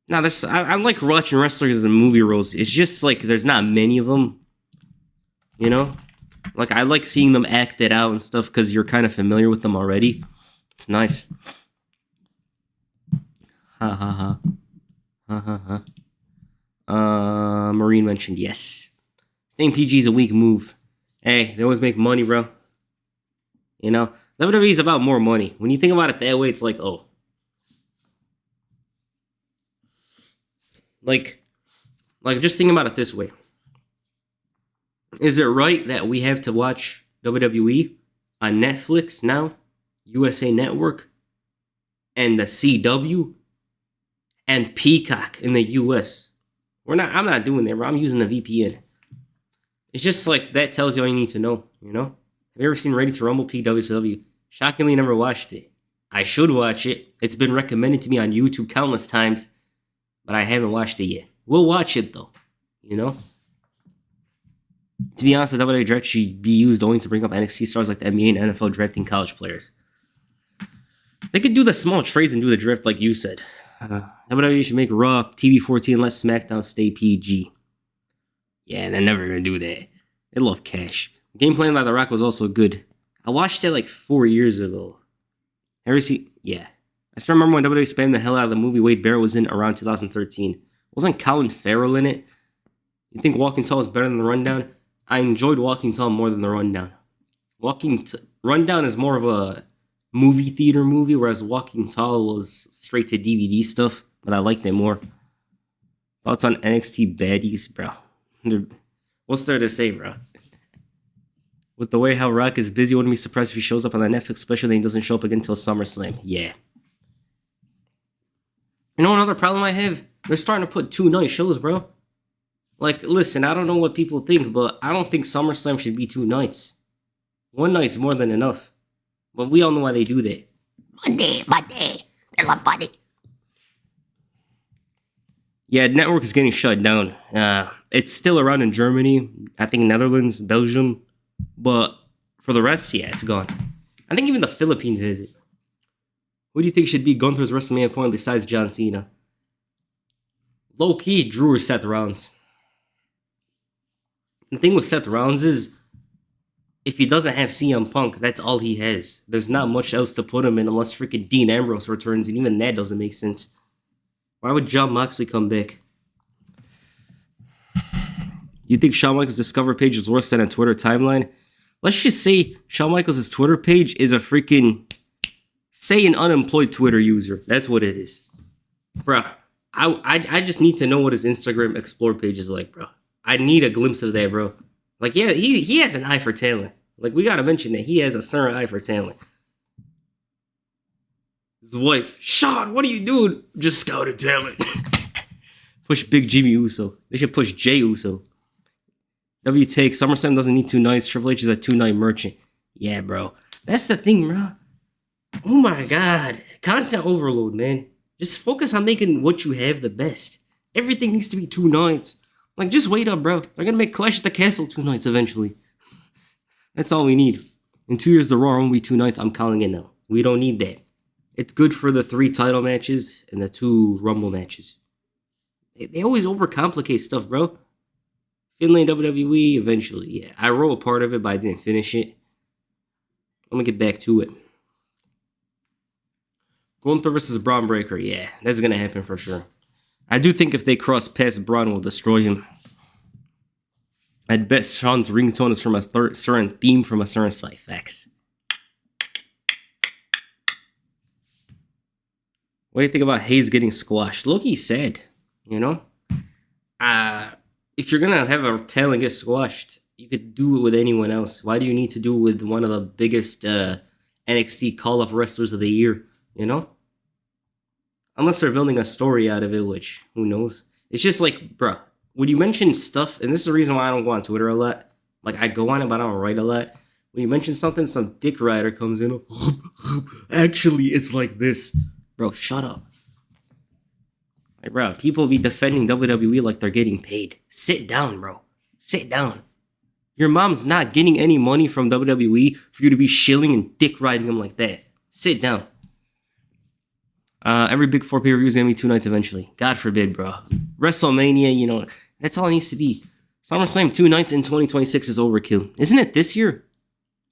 Now, I like watching wrestlers in movie roles. It's just, like, there's not many of them. You know? Like, I like seeing them act it out and stuff, because you're kind of familiar with them already. It's nice. Ha ha ha. Ha ha ha. Marine mentioned yes. Staying PG is a weak move. Hey, they always make money, bro. You know? WWE is about more money. When you think about it that way, it's like, oh. Like, just think about it this way. Is it right that we have to watch WWE on Netflix now, USA Network, and the CW, and Peacock in the US. I'm not doing that, bro. I'm using a VPN. It's just like that tells you all you need to know, you know? Have you ever seen Ready to Rumble PWCW? Shockingly, never watched it. I should watch it. It's been recommended to me on YouTube countless times, but I haven't watched it yet. We'll watch it though, you know? To be honest, the WWE draft should be used only to bring up NXT stars like the NBA and NFL drafting college players. They could do the small trades and do the draft like you said. WWE should make Raw TV 14 let SmackDown stay PG. Yeah, they're never going to do that. They love cash. Game plan by The Rock was also good. I watched it like 4 years ago. Ever see? Yeah. I still remember when WWE spammed the hell out of the movie Wade Barrett was in around 2013. Wasn't Colin Farrell in it? You think Walking Tall is better than The Rundown? I enjoyed Walking Tall more than The Rundown. Rundown is more of a movie theater movie, whereas Walking Tall was straight to DVD stuff, but I liked it more. Thoughts on NXT baddies, bro? What's there to say, bro? With the way how Rock is busy, wouldn't be surprised if he shows up on the Netflix special and he doesn't show up again until SummerSlam. Yeah. You know another problem I have? They're starting to put 2 night shows, bro. Like, listen, I don't know what people think, but I don't think SummerSlam should be 2 nights. 1 night's more than enough. But we all know why they do that. Monday. They love money. Yeah, network is getting shut down. It's still around in Germany, I think Netherlands, Belgium. But for the rest, yeah, it's gone. I think even the Philippines has it. Who do you think should be Gunther's WrestleMania opponent besides John Cena? Low-key, Drew or Seth Rollins. The thing with Seth Rollins is, if he doesn't have CM Punk, that's all he has. There's not much else to put him in unless freaking Dean Ambrose returns, and even that doesn't make sense. Why would Jon Moxley come back? You think Shawn Michaels' Discover page is worse than a Twitter timeline? Let's just say Shawn Michaels' Twitter page is a freaking, say an unemployed Twitter user. That's what it is. Bruh, I just need to know what his Instagram Explore page is like, bro. I need a glimpse of that, bro. Like, yeah, he has an eye for talent. Like, we gotta mention that he has a certain eye for talent. His wife, Sean, what are you doing? Just scouted talent. Push Big Jimmy Uso. They should push Jay Uso. W take, SummerSlam doesn't need 2 nights. Triple H is a 2-night merchant. Yeah, bro. That's the thing, bro. Oh my god. Content overload, man. Just focus on making what you have the best. Everything needs to be 2 nights. Like, just wait up, bro. They're gonna make Clash at the Castle 2 nights eventually. That's all we need. In 2 years, the Raw won't be 2 nights. I'm calling it now. We don't need that. It's good for the 3 title matches and the 2 Rumble matches. They always overcomplicate stuff, bro. Finlay WWE, eventually, yeah. I wrote a part of it, but I didn't finish it. I'm gonna get back to it. Gunther versus Braun Breaker, yeah. That's gonna happen for sure. I do think if they cross paths, Braun will destroy him. At best, Sean's ringtone is from a certain theme from a certain site. Facts. What do you think about Hayes getting squashed? Loki said, you know? If you're going to have a talent get squashed, you could do it with anyone else. Why do you need to do it with one of the biggest NXT call-up wrestlers of the year, you know? Unless they're building a story out of it, which, who knows? It's just like, bruh, when you mention stuff, and this is the reason why I don't go on Twitter a lot. Like, I go on it, but I don't write a lot. When you mention something, some dick rider comes in. Actually, it's like this. Bro, shut up. Like, bro, people be defending WWE like they're getting paid. Sit down, bro. Sit down. Your mom's not getting any money from WWE for you to be shilling and dick riding them like that. Sit down. Every Big 4 pay-per-view is going to be 2 nights eventually. God forbid, bro. WrestleMania, you know, that's all it needs to be. SummerSlam 2 nights in 2026 is overkill. Isn't it this year?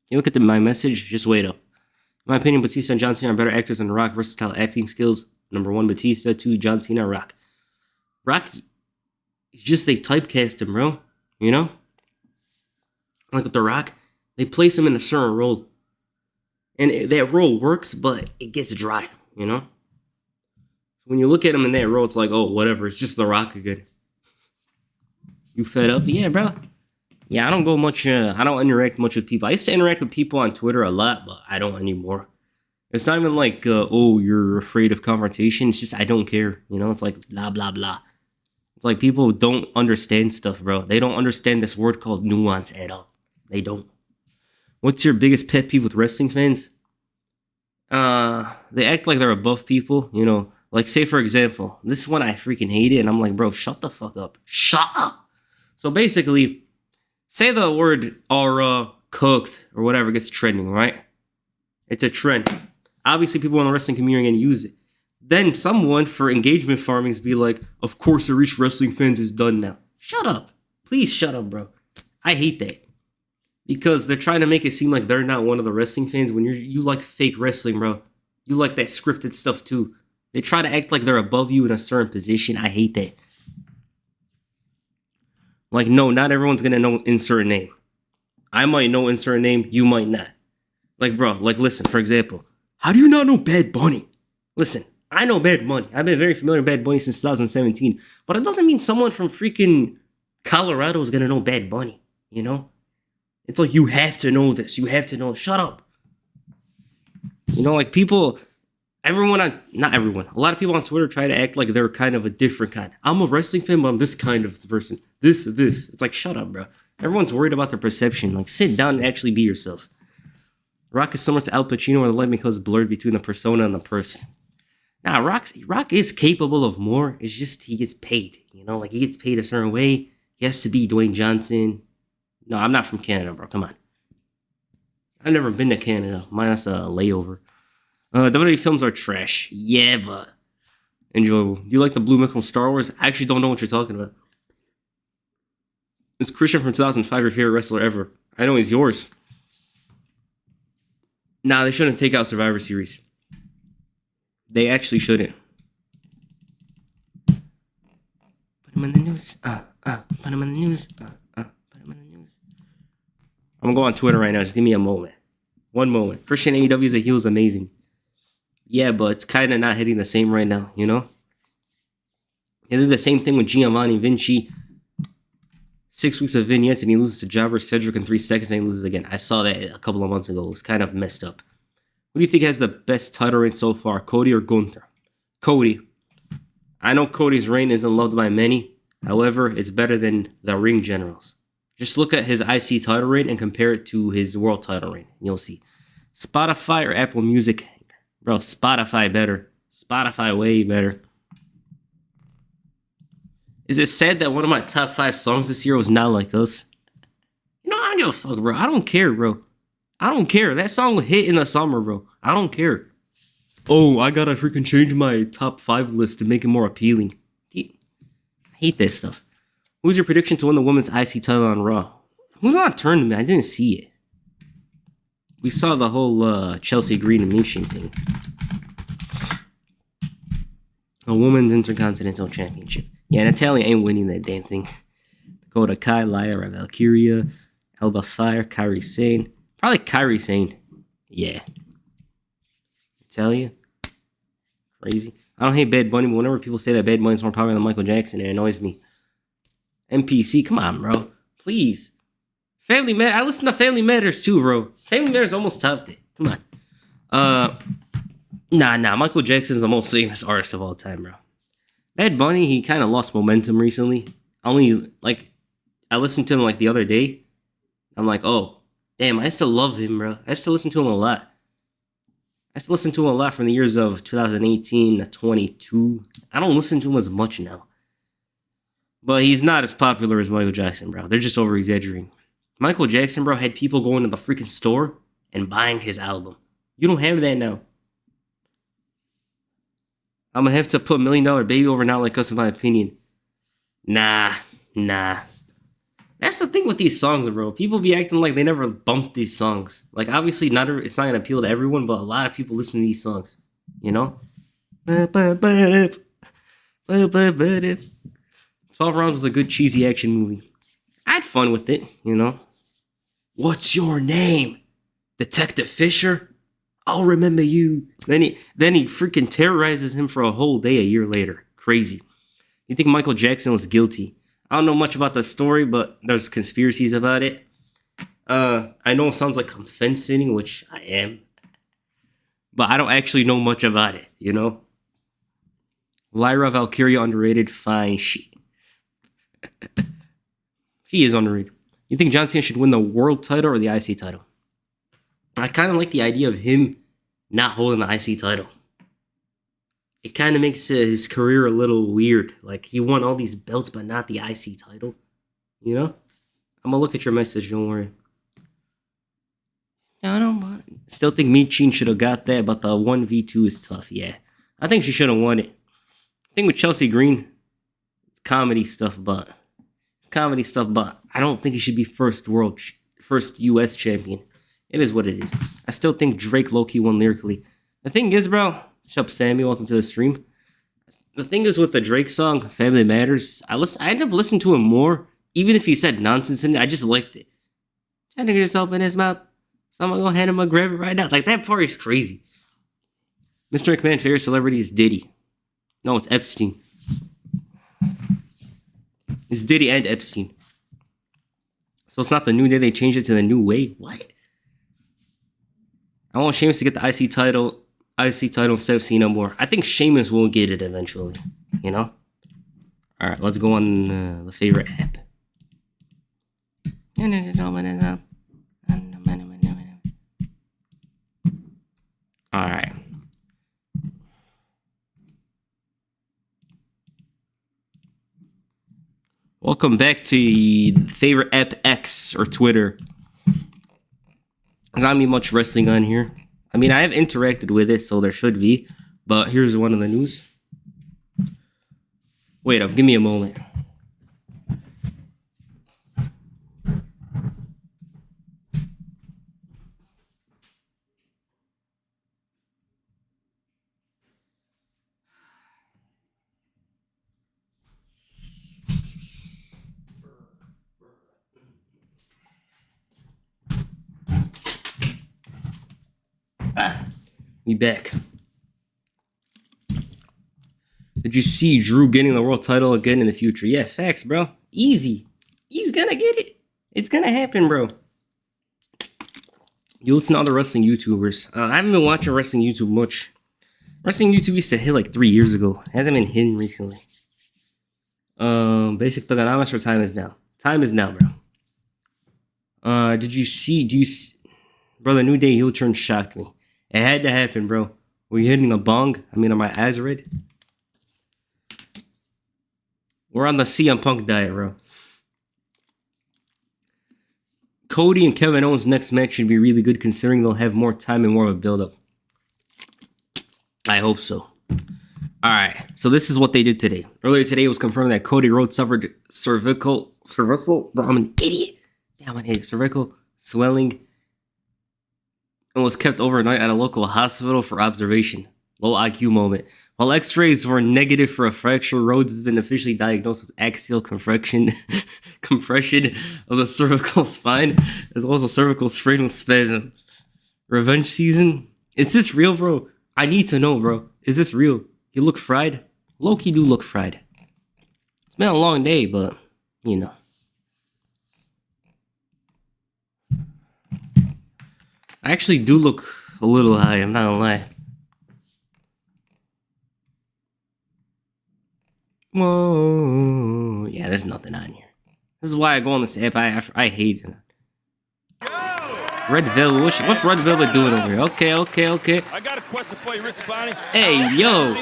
You look at my message, just wait up. In my opinion, Batista and John Cena are better actors than Rock. Versatile acting skills. Number 1, Batista. 2, John Cena, Rock. Rock, just they typecast him, bro. You know? Like with The Rock, they place him in a certain role. And that role works, but it gets dry, you know? When you look at him in that role, it's like, oh, whatever. It's just The Rock again. You fed up? Yeah, bro. Yeah, I don't go much. I don't interact much with people. I used to interact with people on Twitter a lot, but I don't anymore. It's not even like, oh, you're afraid of confrontation. It's just, I don't care. You know, it's like, blah, blah, blah. It's like people don't understand stuff, bro. They don't understand this word called nuance at all. They don't. What's your biggest pet peeve with wrestling fans? They act like they're above people, you know. Like, say, for example, this is one I freaking hate it, and I'm like, bro, shut the fuck up. Shut up. So basically, say the word aura, cooked, or whatever gets trending, right? It's a trend. Obviously, people in the wrestling community are going to use it. Then someone for engagement farming is be like, of course, the reach wrestling fans is done now. Shut up. Please shut up, bro. I hate that. Because they're trying to make it seem like they're not one of the wrestling fans when you like fake wrestling, bro. You like that scripted stuff too. They try to act like they're above you in a certain position. I hate that. Like, no, not everyone's going to know insert name. I might know insert name. You might not. Like, bro, like, listen, for example. How do you not know Bad Bunny? Listen, I know Bad Bunny. I've been very familiar with Bad Bunny since 2017. But it doesn't mean someone from freaking Colorado is going to know Bad Bunny. You know? It's like, you have to know this. You have to know. Shut up. You know, like people, not everyone, a lot of people on Twitter try to act like they're kind of a different kind. I'm a wrestling fan, but I'm this kind of person. This. It's like, shut up, bro. Everyone's worried about their perception. Like, sit down and actually be yourself. Rock is similar to Al Pacino where the line becomes blurred between the persona and the person. Nah, Rock is capable of more. It's just he gets paid. You know, like he gets paid a certain way. He has to be Dwayne Johnson. No, I'm not from Canada, bro. Come on. I've never been to Canada. Minus a layover. WWE films are trash. Yeah, but enjoyable. Do you like the blue milk from Star Wars? I actually don't know what you're talking about. Is Christian from 2005 your favorite wrestler ever? I know he's yours. Nah, they shouldn't take out Survivor Series. They actually shouldn't. Put him in the news. Put him in the news. I'm gonna go on Twitter right now. Just give me a moment. One moment. Christian AEW as a heel is amazing. Yeah, but it's kind of not hitting the same right now, you know? They did the same thing with Giovanni Vinci. 6 weeks of vignettes and he loses to Jobber Cedric in 3 seconds and he loses again. I saw that a couple of months ago. It was kind of messed up. Who do you think has the best title reign so far, Cody or Gunther? Cody. I know Cody's reign isn't loved by many. However, it's better than the Ring Generals. Just look at his IC title reign and compare it to his world title reign. You'll see. Spotify or Apple Music? Bro, Spotify better. Spotify way better. Is it sad that one of my top 5 songs this year was Not Like Us? You know, I don't give a fuck, bro. I don't care, bro. I don't care. That song hit in the summer, bro. I don't care. Oh, I gotta freaking change my top 5 list to make it more appealing. I hate that stuff. Who's your prediction to win the women's IC title on Raw? Who's on that tournament? I didn't see it. We saw the whole Chelsea Green and Nation thing. A women's intercontinental championship. Yeah, Natalia ain't winning that damn thing. Dakota Kai, Lyra Valkyria, Elba Fire, Kairi Sane. Probably Kairi Sane. Yeah. Natalia. Crazy. I don't hate Bad Bunny, but whenever people say that Bad Bunny's more popular than Michael Jackson, it annoys me. MPC, come on, bro. Please. Family Matters. I listen to Family Matters too, bro. Family Matters almost topped it. Come on. Nah. Michael Jackson's the most famous artist of all time, bro. Bad Bunny, he kind of lost momentum recently. I listened to him like the other day. I'm like, oh, damn, I still love him, bro. I still listen to him a lot. I still listen to him a lot from the years of 2018 to 22. I don't listen to him as much now. But he's not as popular as Michael Jackson, bro. They're just over-exaggerating. Michael Jackson, bro, had people going to the freaking store and buying his album. You don't have that now. I'm gonna have to put $1 Million Baby over Not Like Us, in my opinion. Nah. That's the thing with these songs, bro. People be acting like they never bumped these songs. Like, obviously, it's not gonna appeal to everyone, but a lot of people listen to these songs. You know? 12 Rounds is a good cheesy action movie. I had fun with it, you know? What's your name? Detective Fisher? I'll remember you. Then he freaking terrorizes him for a whole day a year later. Crazy. You think Michael Jackson was guilty? I don't know much about the story, but there's conspiracies about it. I know it sounds like I'm fence sitting, which I am. but I don't actually know much about it, you know? Lyra Valkyria underrated? Fine. She is underrated. You think John Cena should win the world title or the IC title? I kind of like the idea of him not holding the IC title. It kind of makes his career a little weird. Like, he won all these belts, but not the IC title. You know? I'm gonna look at your message, don't worry. I don't mind. Still think Michin should have got that, but the 1v2 is tough, yeah. I think she should have won it. I think with Chelsea Green, it's comedy stuff, but I don't think he should be first US champion. It is what it is. I still think Drake low-key won lyrically. The thing is, bro, what's up, Sammy? Welcome to the stream. The thing is with the Drake song, Family Matters, I end up listening to him more. Even if he said nonsense in it, I just liked it. Trying to get yourself in his mouth. So I'm gonna hand him a grab it right now. Like, that part is crazy. Mr. McMahon, favorite celebrity is Diddy. No, it's Epstein. It's Diddy and Epstein. So it's not the new day, they changed it to the new way? What? I want Sheamus to get the IC title instead of Cena more. I think Sheamus will get it eventually, you know? Alright, let's go on the favorite app. Alright. Welcome back to favorite app X or Twitter. There's not be much wrestling on here. I mean, I have interacted with it, so there should be. But here's one of the news. Wait up, give me a moment. We back. Did you see Drew getting the world title again in the future? Yeah, facts, bro. Easy. He's gonna get it. It's gonna happen, bro. You listen to other wrestling YouTubers. I haven't been watching wrestling YouTube much. Wrestling YouTube used to hit like 3 years ago. It hasn't been hitting recently. Basic Thugonomics for time is now. Time is now, bro. Do you see, bro, the New Day heel turn shocked me. It had to happen, bro. Were you hitting a bong? I mean, are my eyes red? We're on the CM Punk diet, bro. Cody and Kevin Owens' next match should be really good considering they'll have more time and more of a build-up. I hope so. Alright, so this is what they did today. Earlier today, it was confirmed that Cody Rhodes suffered cervical... I'm an idiot. Damn, I'm an idiot. Cervical swelling and was kept overnight at a local hospital for observation. Low IQ moment. While x-rays were negative for a fracture, Rhodes has been officially diagnosed with axial compression of the cervical spine, as well as a cervical sprain with spasm. Revenge season? Is this real, bro? I need to know, bro. Is this real? You look fried? Low-key do look fried. It's been a long day, but, you know. I actually do look a little high, I'm not gonna lie. Whoa. Yeah, there's nothing on here. This is why I go on this app. I hate it. Red Velvet. What's Red Velvet doing over here? Okay. I got a question for you, Ricky Bonnie. Hey, yo.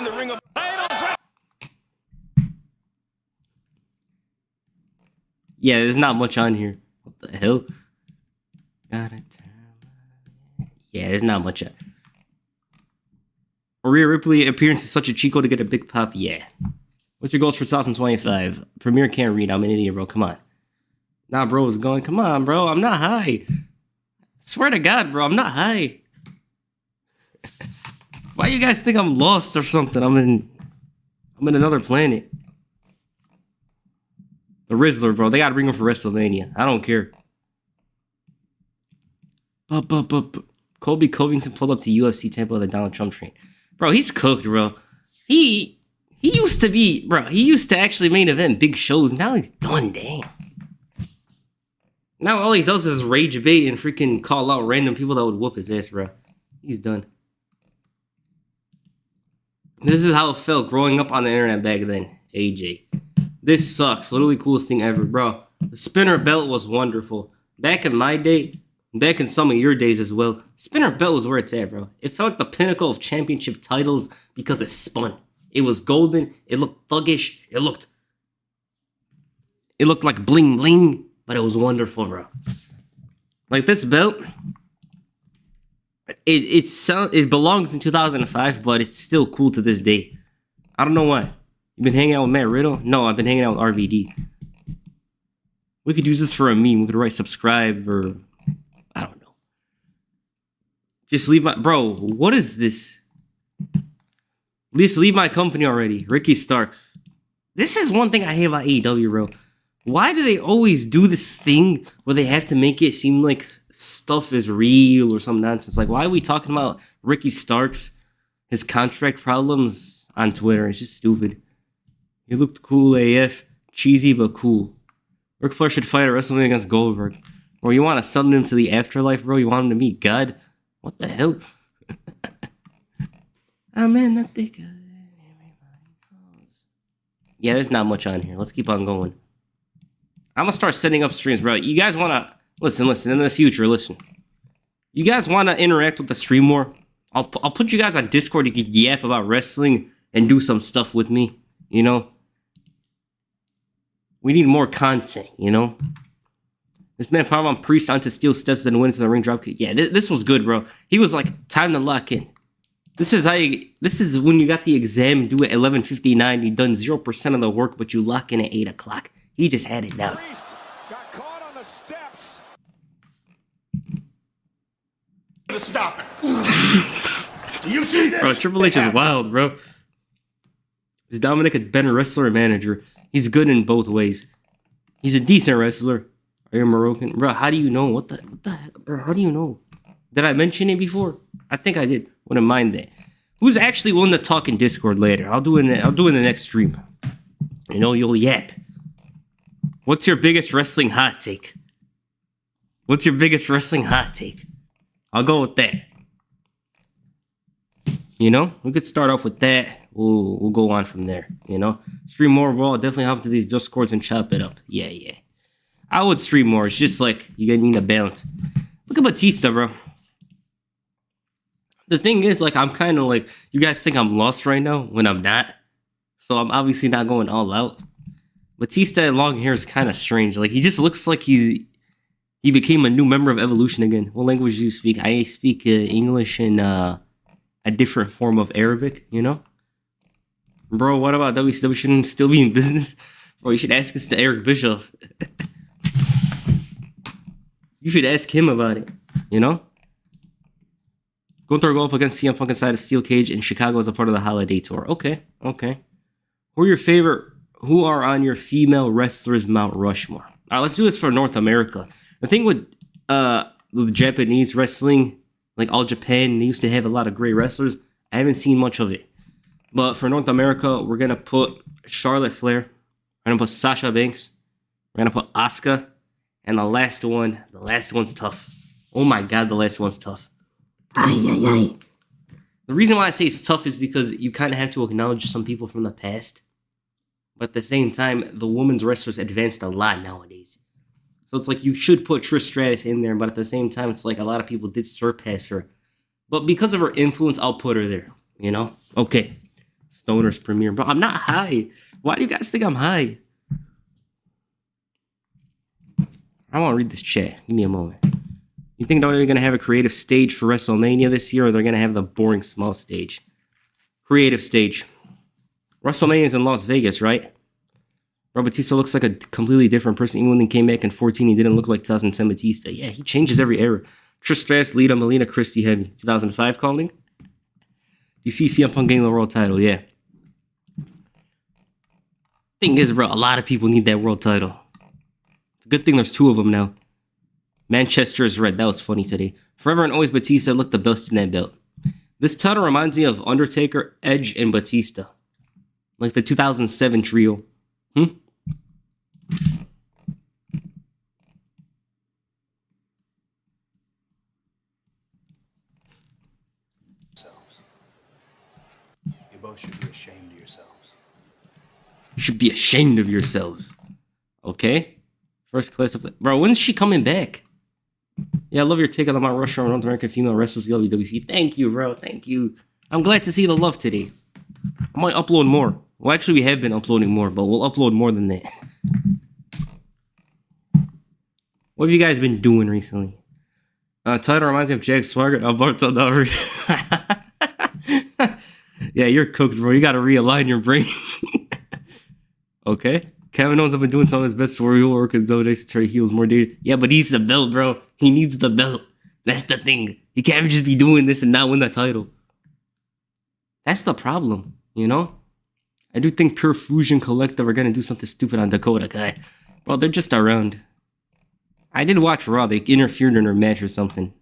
Yeah, there's not much on here. What the hell? Yeah, there's not much. Rhea Ripley appearance is such a Chico to get a big pop. Yeah. What's your goals for 2025? Premiere can't read. I'm an idiot, bro. Come on. Nah, bro is going. Come on, bro. I'm not high. Swear to God, bro. I'm not high. Why you guys think I'm lost or something? I'm in another planet. The Rizzler, bro. They gotta bring him for WrestleMania. I don't care. Colby Covington pulled up to UFC Temple of the Donald Trump train. Bro, he's cooked, bro. He used to be, bro. He used to actually main event big shows. Now he's done, damn. Now all he does is rage bait and freaking call out random people that would whoop his ass, bro. He's done. This is how it felt growing up on the internet back then, AJ. This sucks. Literally coolest thing ever, bro. The spinner belt was wonderful. Back in my day, back in some of your days as well, spinner belt was where it's at, bro. It felt like the pinnacle of championship titles because it spun. It was golden. It looked thuggish. It looked like bling bling, but it was wonderful, bro. Like this belt, it belongs in 2005, but it's still cool to this day. I don't know why. You been hanging out with Matt Riddle? No, I've been hanging out with RVD. We could use this for a meme. We could write subscribe or I don't know. Just leave my bro. What is this? Just leave my company already. Ricky Starks. This is one thing I hate about AEW, bro. Why do they always do this thing where they have to make it seem like stuff is real or some nonsense? Like, why are we talking about Ricky Starks, his contract problems on Twitter? It's just stupid. He looked cool AF. Cheesy, but cool. Ric Flair should fight at WrestleMania against Goldberg. Bro, you want to send him to the afterlife, bro? You want him to meet God? What the hell? I'm in the thick of it. Yeah, there's not much on here. Let's keep on going. I'm going to start setting up streams, bro. You guys want to... Listen, in the future, listen. You guys want to interact with the stream more? I'll put you guys on Discord. You can yap about wrestling and do some stuff with me, you know? We need more content, you know? This man Paramount Priest onto steel steps, then went into the ring dropkick. Yeah, this was good, bro. He was like, time to lock in. This is when you got the exam due at 11:59. You done 0% of the work, but you lock in at 8 o'clock. He just had it down. Priest got caught on the steps. To stop it. Do you see this? Bro, Triple H is wild, bro. Is Dominic a better wrestler or manager? He's good in both ways. He's a decent wrestler. Are you Moroccan? Bro, how do you know? What the hell? Bro, how do you know? Did I mention it before? I think I did. Wouldn't mind that. Who's actually willing to talk in Discord later? I'll do it in the next stream. You know, you'll yap. What's your biggest wrestling hot take? What's your biggest wrestling hot take? I'll go with that. You know, we could start off with that. We'll go on from there. You know, stream more, bro. I'll definitely hop to these Discords and chop it up. Yeah. I would stream more. It's just like you need a balance. Look at Batista, bro. The thing is, like, I'm kind of like, you guys think I'm lost right now when I'm not. So I'm obviously not going all out. Batista and long hair is kind of strange. Like, he just looks like he became a new member of Evolution again. What language do you speak? I speak English and a different form of Arabic, you know? Bro, what about WCW shouldn't still be in business? Bro, you should ask us to Eric Bischoff. You should ask him about it, you know? Gunther go up against CM Punk inside a steel cage in Chicago as a part of the holiday tour. Okay. Who are on your female wrestlers Mount Rushmore? All right, let's do this for North America. The thing with Japanese wrestling, like All Japan, they used to have a lot of great wrestlers. I haven't seen much of it. But for North America, we're going to put Charlotte Flair. We're going to put Sasha Banks. We're going to put Asuka. And the last one's tough. Oh my God, the last one's tough. The reason why I say it's tough is because you kind of have to acknowledge some people from the past. But at the same time, the women's wrestlers advanced a lot nowadays. So it's like you should put Trish Stratus in there, but at the same time, it's like a lot of people did surpass her. But because of her influence, I'll put her there, you know? Okay. Stoner's premiere. Bro, I'm not high. Why do you guys think I'm high? I want to read this chat. Give me a moment. You think they're going to have a creative stage for WrestleMania this year, or they're going to have the boring small stage? Creative stage. WrestleMania is in Las Vegas, right? Bro, Batista looks like a completely different person. Even when he came back in 14, he didn't look like 2010 Batista. Yeah, he changes every era. Trish Stratus, Lita, Melina, Christy, Heavy. 2005 calling? You see CM Punk getting the world title, yeah. Thing is, bro, a lot of people need that world title. It's a good thing there's two of them now. Manchester is red. That was funny today. Forever and always, Batista looked the best in that belt. This title reminds me of Undertaker, Edge, and Batista. Like the 2007 trio. You both both should be ashamed of yourselves. You should be ashamed of yourselves. Okay? First class of... Bro, when's she coming back? Yeah, I love your take on the Mount Rushmore North American female wrestlers, the WWE. Thank you, bro. Thank you. I'm glad to see the love today. I might upload more. Well, actually, we have been uploading more, but we'll upload more than that. What have you guys been doing recently? Title reminds me of Jack Swagger. Alberto Dari. Yeah, you're cooked, bro. You gotta realign your brain. Okay. Kevin Owens have been doing some of his best where he'll work in days to turn heels more dated. Yeah, but he's the belt, bro. He needs the belt. That's the thing. He can't just be doing this and not win the title. That's the problem, you know? I do think Pure Fusion Collective are gonna do something stupid on Dakota Kai. Well, they're just around. I did watch Raw. They interfered in her match or something.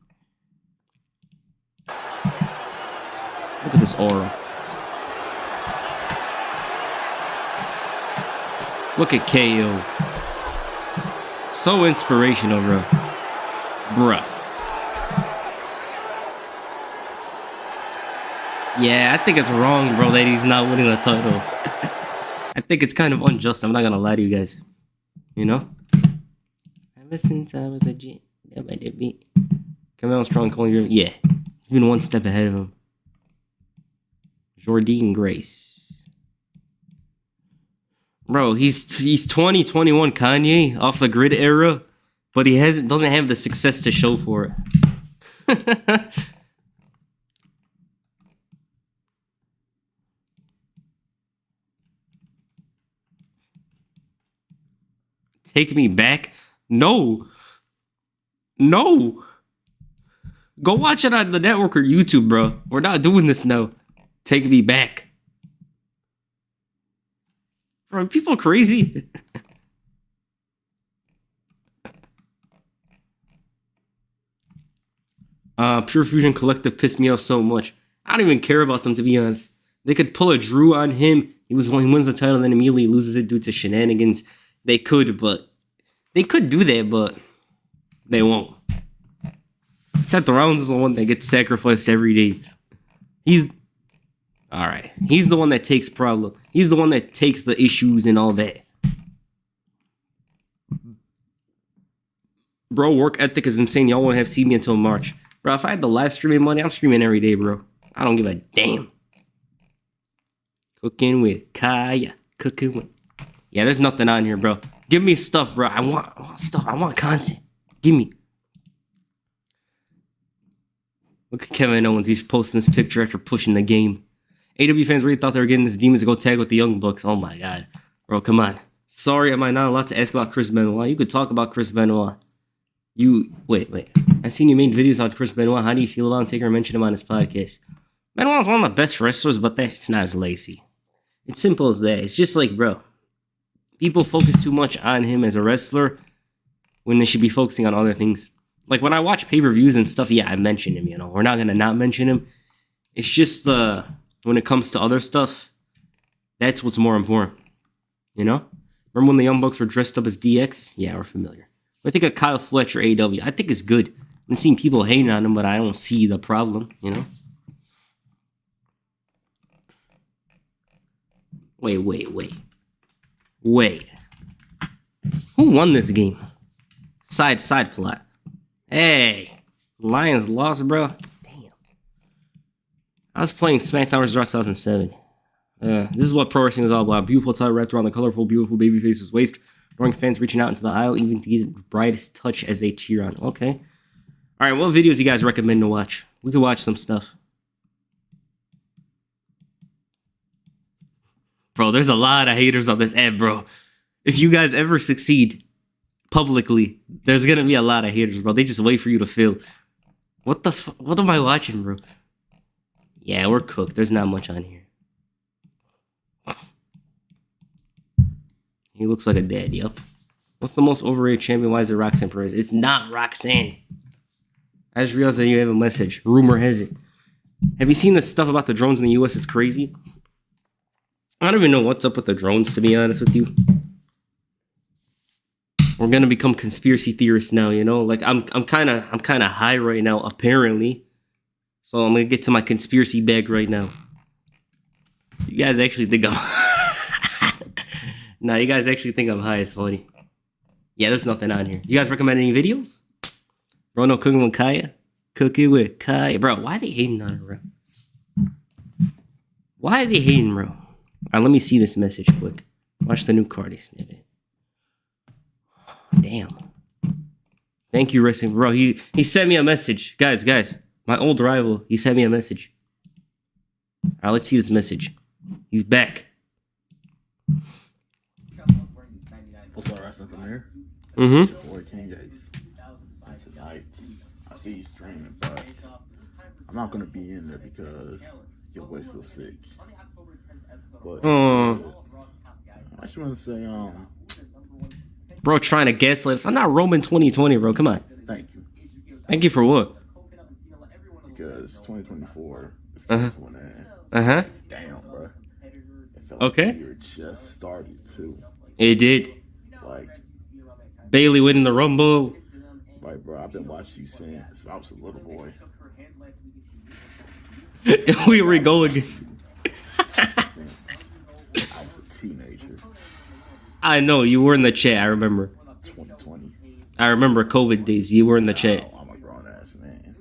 Look at this aura. Look at KO. So inspirational, bro. Bruh. Yeah, I think it's wrong, bro, that he's not winning the title. I think it's kind of unjust. I'm not gonna lie to you guys. You know? Ever since I was a G. Come on, strong, calling you. Yeah. He's been one step ahead of him. Jordine Grace. Bro, he's 2021 Kanye off the grid era, but he doesn't have the success to show for it. Take me back? No. No. Go watch it on the network or YouTube, bro. We're not doing this now. Take me back. Bro, people are crazy. Pure Fusion Collective pissed me off so much. I don't even care about them, to be honest. They could pull a Drew on him. He wins the title and then immediately loses it due to shenanigans. They could do that, but they won't. Seth Rollins is the one that gets sacrificed every day. He's the one that takes problem. He's the one that takes the issues and all that. Bro, work ethic is insane. Y'all won't have seen me until March. Bro, if I had the live streaming money, I'm streaming every day, bro. I don't give a damn. Cooking with Kaya. Cooking with... Yeah, there's nothing on here, bro. Give me stuff, bro. I want stuff. I want content. Give me. Look at Kevin Owens. He's posting this picture after pushing the game. AW fans really thought they were getting this Demons to go tag with the Young Bucks. Oh my god. Bro, come on. Sorry, am I not allowed to ask about Chris Benoit? You could talk about Chris Benoit. Wait. I seen you made videos on Chris Benoit. How do you feel about him taking or mention him on his podcast? Benoit's one of the best wrestlers, but that's not as lazy. It's simple as that. It's just like, bro, people focus too much on him as a wrestler when they should be focusing on other things. Like when I watch pay-per-views and stuff, yeah, I mention him, you know. We're not gonna not mention him. It's just when it comes to other stuff, that's what's more important. You know? Remember when the Young Bucks were dressed up as DX? Yeah, we're familiar. I think of Kyle Fletcher, AW. I think it's good. I'm seeing people hating on him, but I don't see the problem, you know? Wait. Who won this game? Side plot. Hey, Lions lost, bro. Damn. I was playing SmackDown vs. Raw 2007. This is what pro wrestling is all about. Beautiful tie wrapped around the colorful, beautiful baby face's waist. Drawing fans reaching out into the aisle, even to get the brightest touch as they cheer on. Okay. All right, what videos you guys recommend to watch? We could watch some stuff. Bro, there's a lot of haters on this app, bro. If you guys ever succeed publicly, there's gonna be a lot of haters, bro. They just wait for you to fail. What am I watching, bro? Yeah, we're cooked. There's not much on here. He looks like a dad, yup. What's the most overrated champion? Why is it Roxanne Perez? It's not Roxanne. I just realized that you have a message. Rumor has it. Have you seen the stuff about the drones in the US? It's crazy. I don't even know what's up with the drones, to be honest with you. We're gonna become conspiracy theorists now, you know? Like I'm kinda high right now, apparently. So I'm gonna get to my conspiracy bag right now. You guys actually think I'm... Nah, you guys actually think I'm high. It's funny. Yeah, there's nothing on here. You guys recommend any videos? Bro, no cooking with Kaya? Cooking with Kaya. Bro, why are they hating on her, bro? Why are they hating, bro? Alright, let me see this message quick. Watch the new Cardi snippet. Damn. Thank you, wrestling. Bro, he sent me a message. Guys. My old rival, he sent me a message. Alright, let's see this message. He's back. What's up, wrestling from here? Mm-hmm. Boy, King Guys. Tonight, I see you streaming, but I'm not gonna be in there because your boy's still sick. But I just want to say, Bro, trying to gaslight us. I'm not Roman 2020, bro. Come on. thank you. Thank you for what? Because 2024 is coming to an end. Uh-huh. Damn, bro. It felt Okay. like the year just started too. It did. Like, Bailey winning the Rumble. bro, I've been watching you since I was a little boy. Here we go again. I was a teenager. I know, you were in the chat, I remember. 2020. I remember COVID days, you were in the chat. I'm a grown ass man.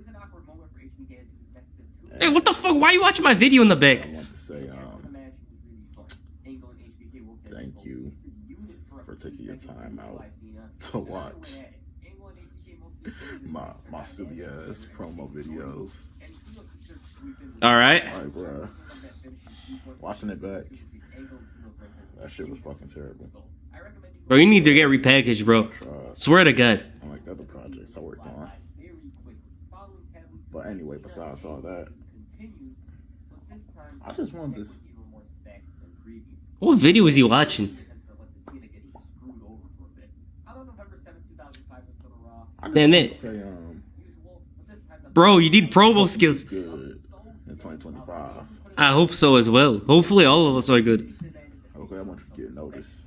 Hey, what the fuck? Why are you watching my video in the back? I want to say, thank you for taking your time out to watch my silly ass promo videos. Alright. Like, bruh, watching it back, that shit was fucking terrible. Bro, you need to get repackaged, bro. Swear to God. Unlike the other projects I worked on. But anyway, besides all that, I just wanted to. What video is he watching? Damn it. Say, Bro, you need promo skills. good in 2025. I hope so as well. Hopefully all of us are good. Okay, I want you to get noticed.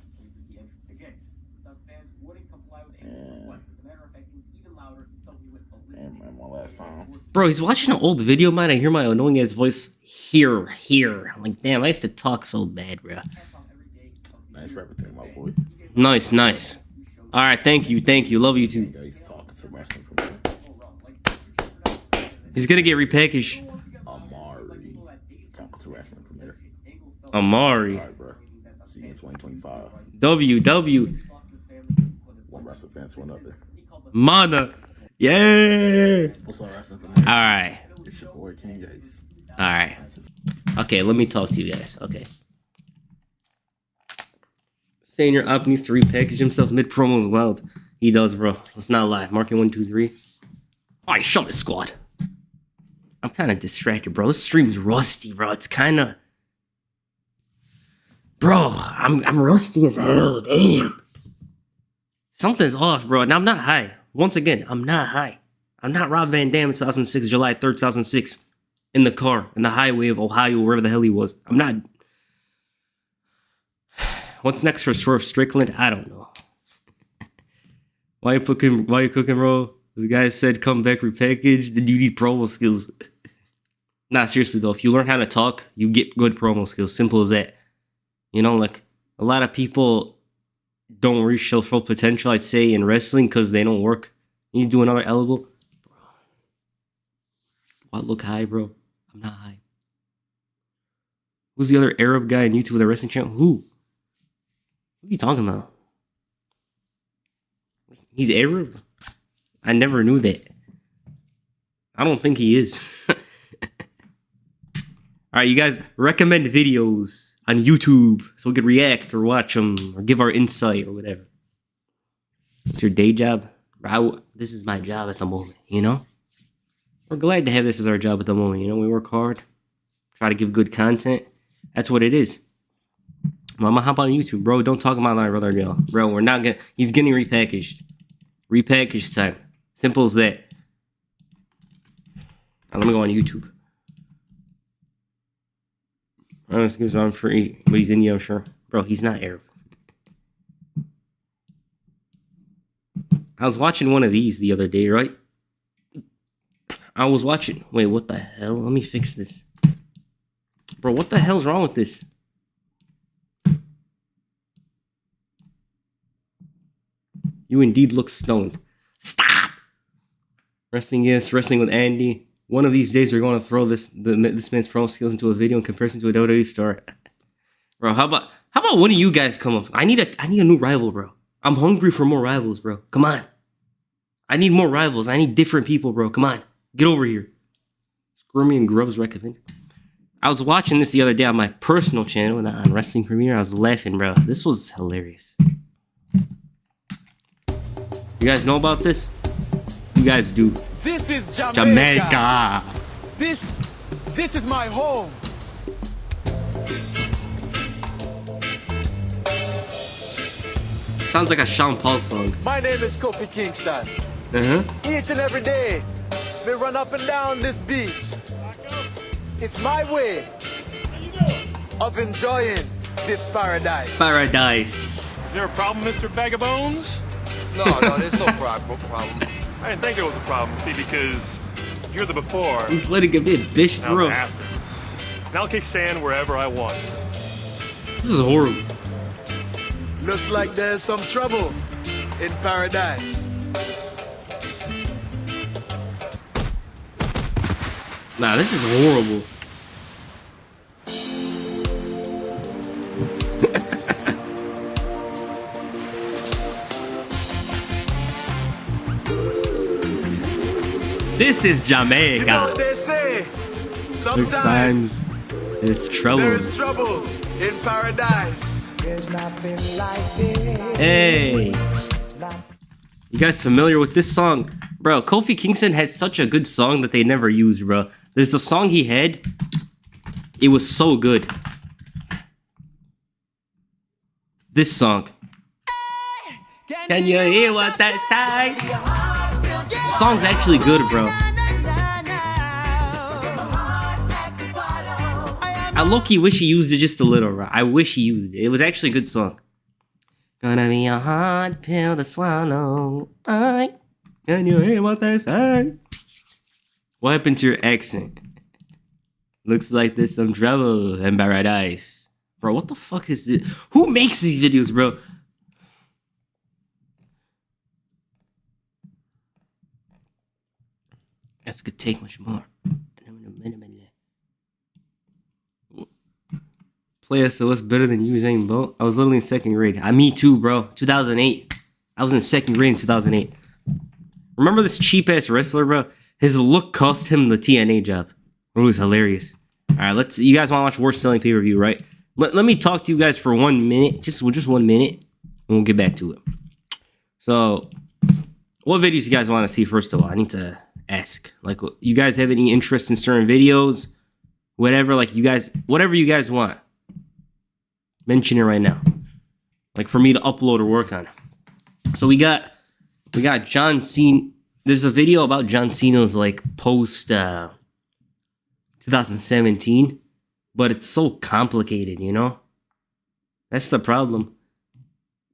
And one last time. Bro, he's watching an old video of mine. I hear my annoying ass voice here. I'm like, damn, I used to talk so bad, bro. Nice for everything, my boy. Nice. Alright, thank you. Love you too. Guys talking to wrestling from here. He's gonna get repackaged. Amari talking to wrestling from here. Amari. Alright, bro. See you in 2025. WW. One wrestling fan to another. Mana. Yeah. What's up, wrestling from here? Alright. It's your boy King Guys. Alright. Okay, let me talk to you guys. Okay. Saying your op needs to repackage himself mid-promo is wild. He does, bro. Let's not lie. Marking 1, 2, 3. Alright, shut it, squad. I'm kind of distracted, bro. This stream's rusty, bro. It's kind of... Bro, I'm rusty as hell. Damn. Something's off, bro. And I'm not high. Once again, I'm not high. I'm not Rob Van Dam in 2006, July 3rd, 2006. In the car, in the highway of Ohio, wherever the hell he was. I'm not... What's next for Swerve Strickland? I don't know. Why you cooking, bro? The guy said come back repackaged. Then you need promo skills. Nah, seriously though, if you learn how to talk, you get good promo skills. Simple as that. You know, like a lot of people don't reach their full potential, I'd say, in wrestling because they don't work. You need to do another elbow. Bro. What look high, bro? I'm not high. Who's the other Arab guy on YouTube with a wrestling channel? Who? What are you talking about? He's Arab? I never knew that. I don't think he is. Alright, you guys recommend videos on YouTube so we could react or watch them or give our insight or whatever. What's your day job? Bro, this is my job at the moment, you know? We're glad to have this as our job at the moment, you know? We work hard, try to give good content. That's what it is. I'ma hop on YouTube, bro. Don't talk about my brother, girl. Bro, we're not gonna... He's getting repackaged. Repackaged time. Simple as that. Now, let me go on YouTube. I don't think he's on free, but he's Indian, I'm sure. Bro, he's not Arab. I was watching one of these the other day, right? I was watching... Wait, what the hell? Let me fix this. Bro, what the hell's wrong with this? You indeed look stoned. Stop! Wrestling, yes. Wrestling with Andy. One of these days, we're going to throw this man's promo skills into a video in comparison to a WWE star. Bro, how about one of you guys come up? I need a new rival, bro. I'm hungry for more rivals, bro. Come on. I need more rivals. I need different people, bro. Come on. Get over here. Squirmy and Grubbs recommend. I was watching this the other day on my personal channel, not on Wrestling Premiere. I was laughing, bro. This was hilarious. You guys know about this? You guys do. This is Jamaica. Jamaica. This is my home. Sounds like a Sean Paul song. My name is Kofi Kingston. Each and every day, we run up and down this beach. It's my way of enjoying this paradise. Paradise. Is there a problem, Mr. Bag of Bones? No, there's no problem. I didn't think there was a problem. See, because you're the before. He's letting him in, bitch, Now bro. the after. And I'll kick sand wherever I want. This is horrible. Looks like there's some trouble in paradise. Nah, this is horrible. This is Jamaica. You know what they say? Sometimes there's trouble. There's trouble in paradise. Hey. You guys familiar with this song? Bro, Kofi Kingston had such a good song that they never used, bro. There's a song he had. It was so good. This song. Can you hear what that side? This song's actually good, bro. I low-key wish he used it just a little, bro. I wish he used it. It was actually a good song. Gonna be a hard pill to swallow. Can you hear what they say? What happened to your accent? Looks like there's some trouble in paradise. Bro, what the fuck is this? Who makes these videos, bro? That's could take much more. Player, so what's better than Usain Bolt? I was literally in second grade. Me too, bro. 2008. I was in second grade in 2008. Remember this cheap ass wrestler, bro? His look cost him the TNA job. It was hilarious. All right, you guys want to watch worst selling pay-per-view, right? Let me talk to you guys for 1 minute, just 1 minute, and we'll get back to it. So, what videos you guys want to see? First of all, I need to ask. Like, you guys have any interest in certain videos? Whatever, like whatever you guys want. Mention it right now. Like for me to upload or work on. So we got John Cena. There's a video about John Cena's like post 2017, but it's so complicated, you know? That's the problem.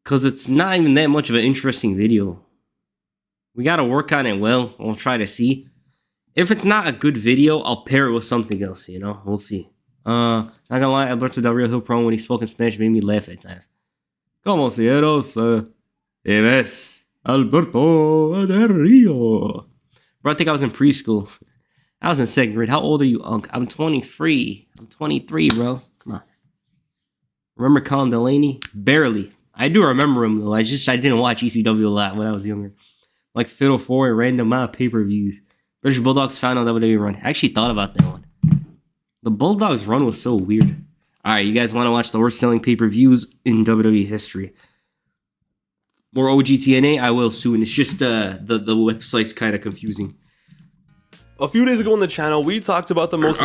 Cause it's not even that much of an interesting video. We gotta work on it well. We'll try to see. If it's not a good video, I'll pair it with something else, you know? We'll see. Not gonna lie, Alberto Del Rio Hill promo when he spoke in Spanish made me laugh at times. Como cielos, ves Alberto Del Rio. Bro, I think I was in preschool. I was in second grade. How old are you, Unc? I'm 23. I'm 23, bro. Come on. Remember Colin Delaney? Barely. I do remember him, though. I didn't watch ECW a lot when I was younger. Like Fatal 4 and random pay-per-views. British Bulldogs final WWE run. I actually thought about that one. The Bulldogs run was so weird. Alright, you guys want to watch the worst selling pay-per-views in WWE history. More OGTNA? I will soon. It's just the website's kind of confusing. A few days ago on the channel, we talked about the most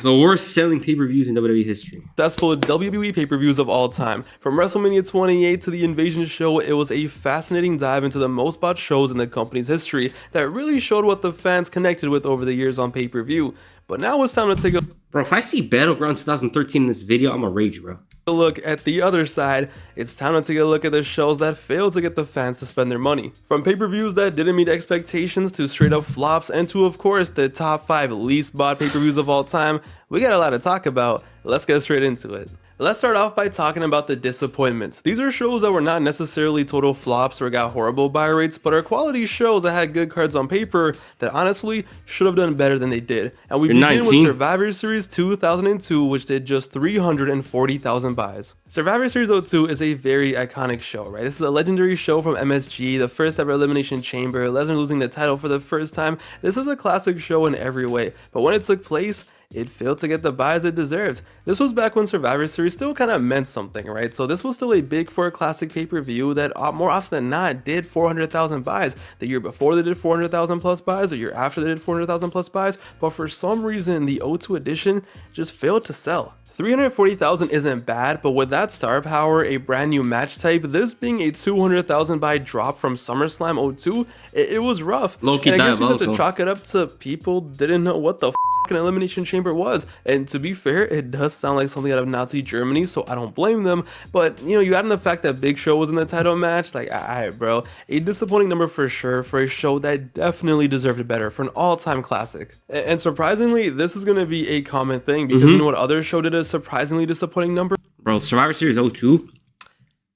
the worst selling pay-per-views in WWE history. successful WWE pay-per-views of all time. From WrestleMania 28 to the Invasion show, it was a fascinating dive into the most bought shows in the company's history that really showed what the fans connected with over the years on pay-per-view. But now it's time to take a Bro, if I see Battleground 2013 in this video, I'm a rage, bro. look at the other side. It's time to take a look at the shows that failed to get the fans to spend their money. From pay-per-views that didn't meet expectations to straight up flops and to, of course, the top 5 least bought pay-per-views of all time, we got a lot to talk about. Let's get straight into it. Let's start off by talking about the disappointments. These are shows that were not necessarily total flops or got horrible buy rates, but are quality shows that had good cards on paper that honestly should have done better than they did. And we begin with Survivor Series 2002, which did just 340,000 buys. Survivor Series 02 is a very iconic show, right? This is a legendary show from MSG, the first ever Elimination Chamber, Lesnar losing the title for the first time. This is a classic show in every way, but when it took place, it failed to get the buys it deserved. This was back when Survivor Series still kind of meant something, right? So this was still a big for a classic pay-per-view that more often than not did 400,000 buys. The year before they did 400,000 plus buys, the year after they did 400,000 plus buys, but for some reason the 02 edition just failed to sell. 340,000 isn't bad, but with that star power, a brand new match type, this being a 200,000 buy drop from SummerSlam 02, it was rough. Low-key and I guess we have diabolical. to chalk it up to people didn't know what the an Elimination Chamber was. And to be fair, it does sound like something out of Nazi Germany, so I don't blame them. But you know, you add in the fact that Big Show was in the title match, like, alright, bro, a disappointing number for sure for a show that definitely deserved better, for an all-time classic. And surprisingly, this is gonna be a common thing because you know what other show did a surprisingly disappointing number? Bro, Survivor Series 02,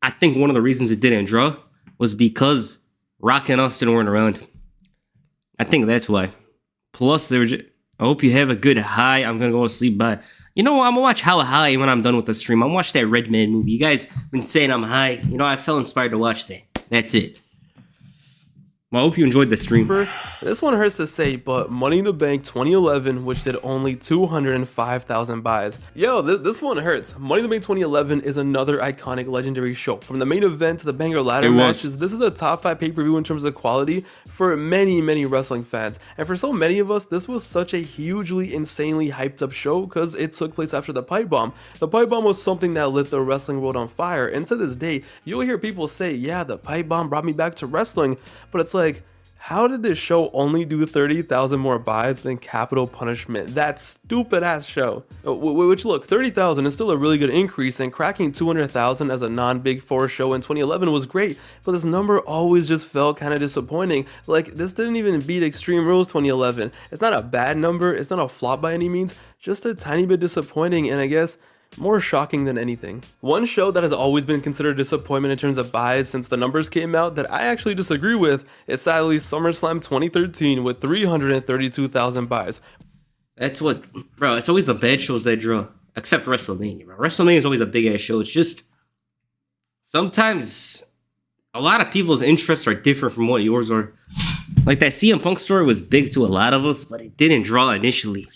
I think one of the reasons it didn't draw was because Rock and Austin weren't around. I think that's why. Plus, they were just, I hope you have a good high. I'm going to go to sleep, but you know what? I'm going to watch How High when I'm done with the stream. I'm going to watch that Red Man movie. You guys been saying I'm high. You know, I felt inspired to watch that. That's it. Well, I hope you enjoyed the stream. This one hurts to say, but Money in the Bank 2011, which did only 205,000 buys. Yo, this one hurts. Money in the Bank 2011 is another iconic legendary show. From the main event to the banger ladder matches, this is a top 5 pay-per-view in terms of quality for many wrestling fans. And for so many of us, this was such a hugely, insanely hyped up show because it took place after the pipe bomb. The pipe bomb was something that lit the wrestling world on fire. And to this day, you'll hear people say, yeah, the pipe bomb brought me back to wrestling. But it's like, how did this show only do 30,000 more buys than Capital Punishment? That stupid ass show. Which look, 30,000 is still a really good increase, and cracking 200,000 as a non-Big Four show in 2011 was great, but this number always just felt kind of disappointing. Like, this didn't even beat Extreme Rules 2011. It's not a bad number, it's not a flop by any means, just a tiny bit disappointing, and I guess more shocking than anything. One show that has always been considered a disappointment in terms of buys since the numbers came out that I actually disagree with is sadly SummerSlam 2013 with 332,000 buys. That's what, bro, it's always the bad shows that draw. Except WrestleMania, bro. WrestleMania is always a big ass show. It's just, sometimes a lot of people's interests are different from what yours are. Like that CM Punk story was big to a lot of us, but it didn't draw initially.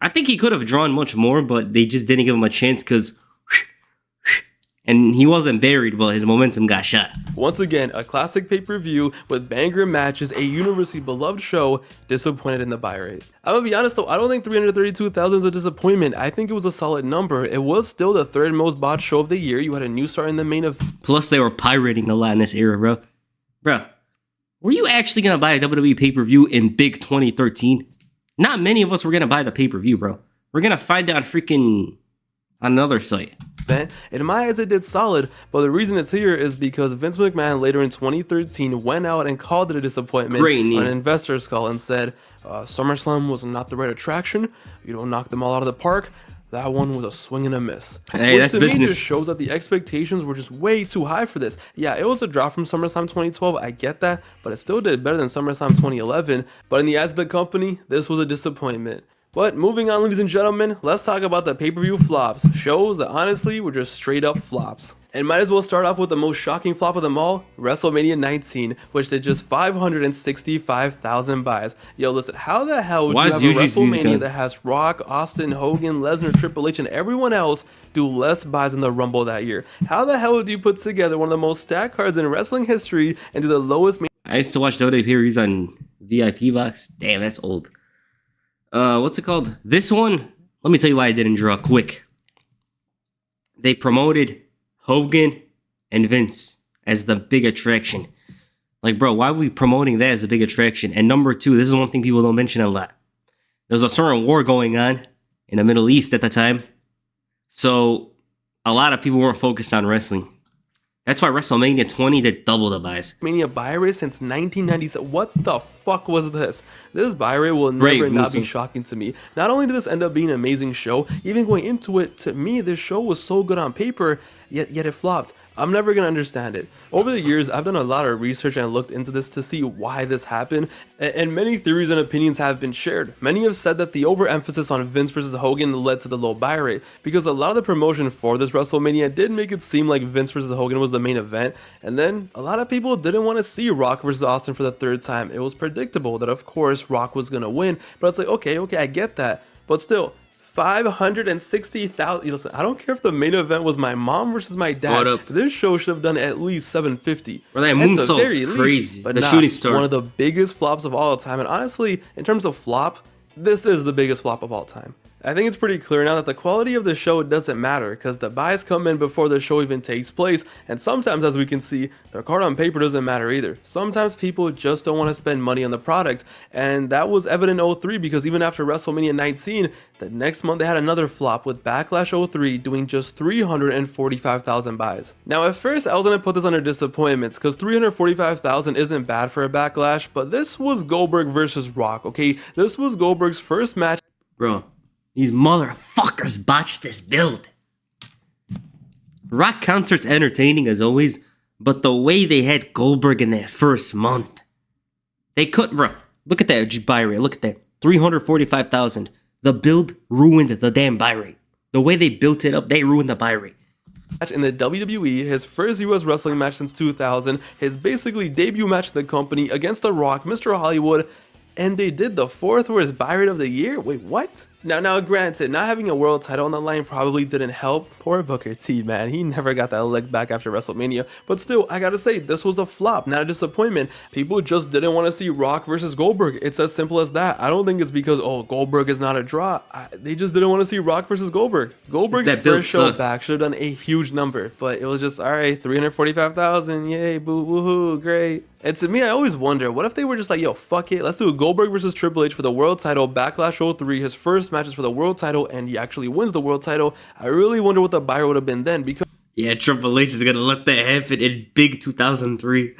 I think he could have drawn much more, but they just didn't give him a chance because... And he wasn't buried, but his momentum got shot. Once again, a classic pay-per-view with banger matches, a universally beloved show, disappointed in the buy rate. I'm gonna be honest though, I don't think 332,000 is a disappointment. I think it was a solid number. It was still the third most bought show of the year. You had a new star in the main event. Plus, they were pirating a lot in this era, bro. Bro, were you actually gonna buy a WWE pay-per-view in big 2013? Not many of us were gonna buy the pay-per-view, bro. We're gonna find out freaking another site. In my eyes, it did solid, but the reason it's here is because Vince McMahon later in 2013 went out and called it a disappointment on an investor's call and said, SummerSlam was not the right attraction. You don't knock them all out of the park. That one was a swing and a miss. Hey, which that's business. Me just shows that the expectations were just way too high for this. Yeah, it was a drop from SummerSlam 2012, I get that, but it still did better than SummerSlam 2011. But in the eyes of the company, this was a disappointment. But moving on, ladies and gentlemen, let's talk about the pay-per-view flops. Shows that honestly were just straight up flops. And might as well start off with the most shocking flop of them all, WrestleMania 19, which did just 565,000 buys. Yo, listen, how the hell would you have a WrestleMania that has Rock, Austin, Hogan, Lesnar, Triple H, and everyone else do less buys in the Rumble that year? How the hell would you put together one of the most stacked cards in wrestling history and do the lowest... I used to watch WWE pay-per-views on VIP box. Damn, that's old. What's it called? This one, let me tell you why I didn't draw quick. They promoted Hogan and Vince as the big attraction. Like, bro, why are we promoting that as a big attraction? And number two, this is one thing people don't mention a lot. There was a certain war going on in the Middle East at the time. So a lot of people weren't focused on wrestling. That's why WrestleMania 20 did double the buys. Mania buy rate since 1997. What the fuck was this? This buy rate will never not be shocking to me. Not only did this end up being an amazing show, even going into it, to me, this show was so good on paper, yet it flopped. I'm never gonna understand it. Over the years, I've done a lot of research and looked into this to see why this happened, and many theories and opinions have been shared. Many have said that the overemphasis on Vince versus Hogan led to the low buy rate, because a lot of the promotion for this WrestleMania did make it seem like Vince versus Hogan was the main event, and then a lot of people didn't want to see Rock versus Austin for the third time. It was predictable that of course Rock was gonna win, but it's like, okay, I get that, but still, 560,000. Listen, I don't care if the main event was my mom versus my dad. This show should have done at least 750. Bro, that moonsault's crazy. But the shooting star. One of the biggest flops of all time. And honestly, in terms of flop, this is the biggest flop of all time. I think it's pretty clear now that the quality of the show doesn't matter, because the buys come in before the show even takes place, and sometimes, as we can see, the card on paper doesn't matter either. Sometimes people just don't want to spend money on the product, and that was evident in 03, because even after WrestleMania 19, the next month they had another flop with Backlash 03 doing just 345,000 buys. Now at first I was going to put this under disappointments, because 345,000 isn't bad for a Backlash, but this was Goldberg versus Rock, okay? This was Goldberg's first match. Bro. These motherfuckers botched this build. Rock concert's entertaining as always, but the way they had Goldberg in that first month, they couldn't. Bro, look at that buy rate. Look at that, 345,000. The build ruined the damn buy rate. The way they built it up, they ruined the buy rate. In the WWE, his first US wrestling match since 2000, his basically debut match in the company against The Rock, Mr. Hollywood, and they did the fourth worst buy rate of the year? Wait, what? Now, granted, not having a world title on the line probably didn't help. Poor Booker T, man. He never got that leg back after WrestleMania. But still, I gotta say, this was a flop, not a disappointment. People just didn't want to see Rock versus Goldberg. It's as simple as that. I don't think it's because, oh, Goldberg is not a draw. They just didn't want to see Rock versus Goldberg. Goldberg's first show back should have done a huge number, but it was just, all right, 345,000, yay, boo, woohoo, great. And to me, I always wonder, what if they were just like, yo, fuck it, let's do a Goldberg versus Triple H for the world title, Backlash 03, his first matches for the world title, and he actually wins the world title. I really wonder what the buyer would have been then, because yeah, Triple H is gonna let that happen in big 2003.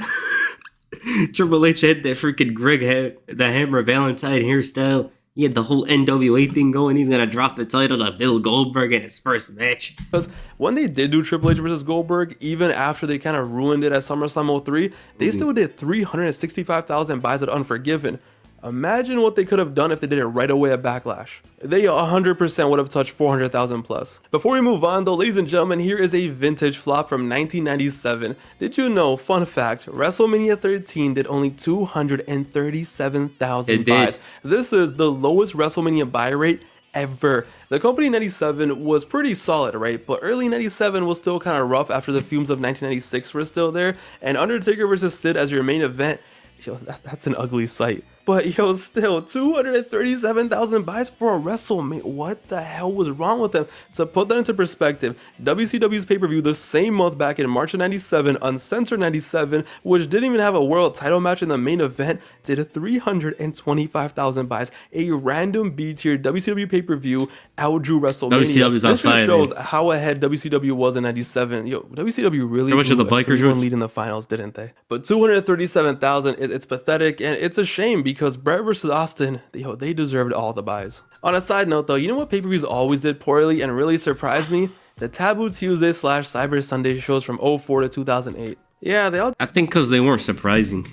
Triple H had that freaking the Hammer Valentine hairstyle. He had the whole NWA thing going. He's gonna drop the title to Bill Goldberg in his first match. Because when they did do Triple H versus Goldberg, even after they kind of ruined it at SummerSlam 03, they still did 365,000 buys at Unforgiven. Imagine what they could have done if they did it right away at Backlash. They 100% would have touched 400,000 plus. Before we move on though, ladies and gentlemen, here is a vintage flop from 1997. Did you know, fun fact, WrestleMania 13 did only 237,000 buys. This is the lowest WrestleMania buy rate ever. The company in 97 was pretty solid, right? But early 97 was still kind of rough after the fumes of 1996 were still there. And Undertaker versus Sid as your main event, yo, that's an ugly sight. But yo, still 237,000 buys for a WrestleMania. What the hell was wrong with them? To put that into perspective, WCW's pay-per-view the same month back in March of 97, Uncensored 97, which didn't even have a world title match in the main event, did 325,000 buys. A random B-tier WCW pay-per-view outdrew WrestleMania. WCW's on fire. This just shows how ahead WCW was in 97. Yo, WCW really blew the bikers lead in the finals, didn't they? But 237,000, it's pathetic, and it's a shame because Bret versus Austin, they deserved all the buys. On a side note though, you know what pay-per-views always did poorly and really surprised me? The Taboo Tuesday / Cyber Sunday shows from 04 to 2008. Yeah, they all... I think because they weren't surprising.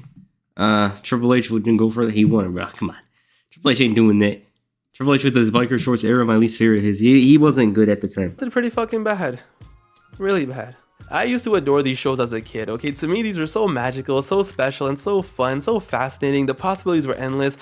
Triple H wouldn't go further. He won, bro. Come on. Triple H ain't doing that. Triple H with his biker shorts era, my least favorite. He wasn't good at the time. Did pretty fucking bad. Really bad. I used to adore these shows as a kid, okay? To me, these were so magical, so special, and so fun, so fascinating. The possibilities were endless.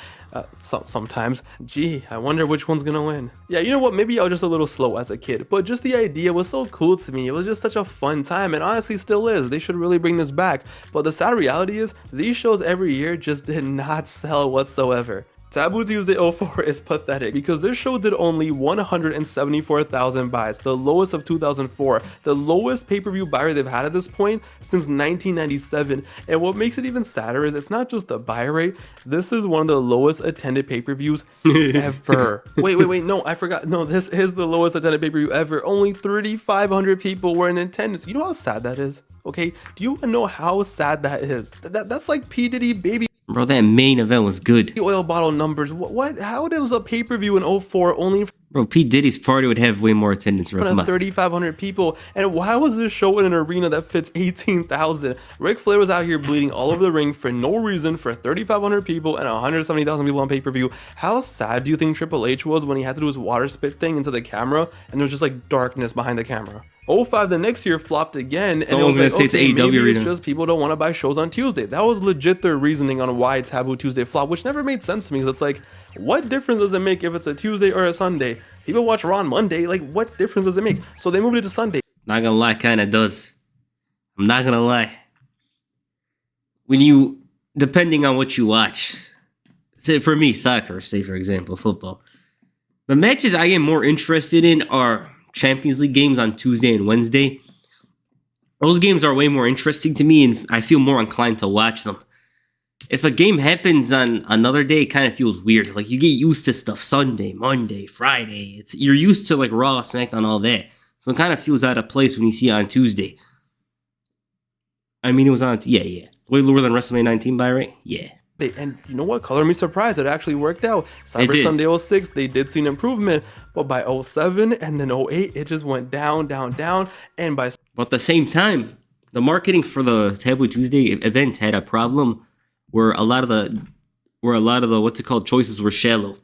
Sometimes. Gee, I wonder which one's gonna win. Yeah, you know what? Maybe I was just a little slow as a kid, but just the idea was so cool to me. It was just such a fun time, and honestly still is. They should really bring this back. But the sad reality is, these shows every year just did not sell whatsoever. Taboo Tuesday 04 is pathetic because this show did only 174,000 buys, the lowest of 2004, the lowest pay-per-view buy rate they've had at this point since 1997. And what makes it even sadder is it's not just the buy rate, this is one of the lowest attended pay-per-views ever. Wait, no, I forgot. No, this is the lowest attended pay-per-view ever. Only 3,500 people were in attendance. You know how sad that is? Okay, do you know how sad that is? That's like P. Diddy Baby Bro, that main event was good. oil bottle numbers. What? How there was a pay-per-view in 04 only Bro, P. Diddy's party would have way more attendance, bro. Come on. 3,500 people? And why was this show in an arena that fits 18,000? Ric Flair was out here bleeding all over the ring for no reason for 3,500 people and 170,000 people on pay-per-view. How sad do you think Triple H was when he had to do his water spit thing into the camera and there's just like darkness behind the camera? 05 the next year flopped again, and it was like, okay, maybe it's just people don't want to buy shows on Tuesday. That was legit their reasoning on why Taboo Tuesday flopped, which never made sense to me. Because it's like, what difference does it make if it's a Tuesday or a Sunday? People watch Raw on Monday. Like, what difference does it make? So they moved it to Sunday. Not gonna lie, kind of does. I'm not gonna lie. When you, depending on what you watch, say for me, soccer, say for example, football, the matches I get more interested in are Champions League games on Tuesday and Wednesday. Those games are way more interesting to me, and I feel more inclined to watch them. If a game happens on another day, it kind of feels weird. Like, you get used to stuff Sunday, Monday, Friday. You're used to like Raw, SmackDown, all that. So it kind of feels out of place when you see it on Tuesday. I mean, it was on, yeah. Way lower than WrestleMania 19 buy rate? Yeah. And you know what? Color me surprised. It actually worked out. Cyber Sunday 06, they did see an improvement. But by 07 and then 08, it just went down. And by... But at the same time, the marketing for the Taboo Tuesday event had a problem where a lot of the what's it called, choices were shallow.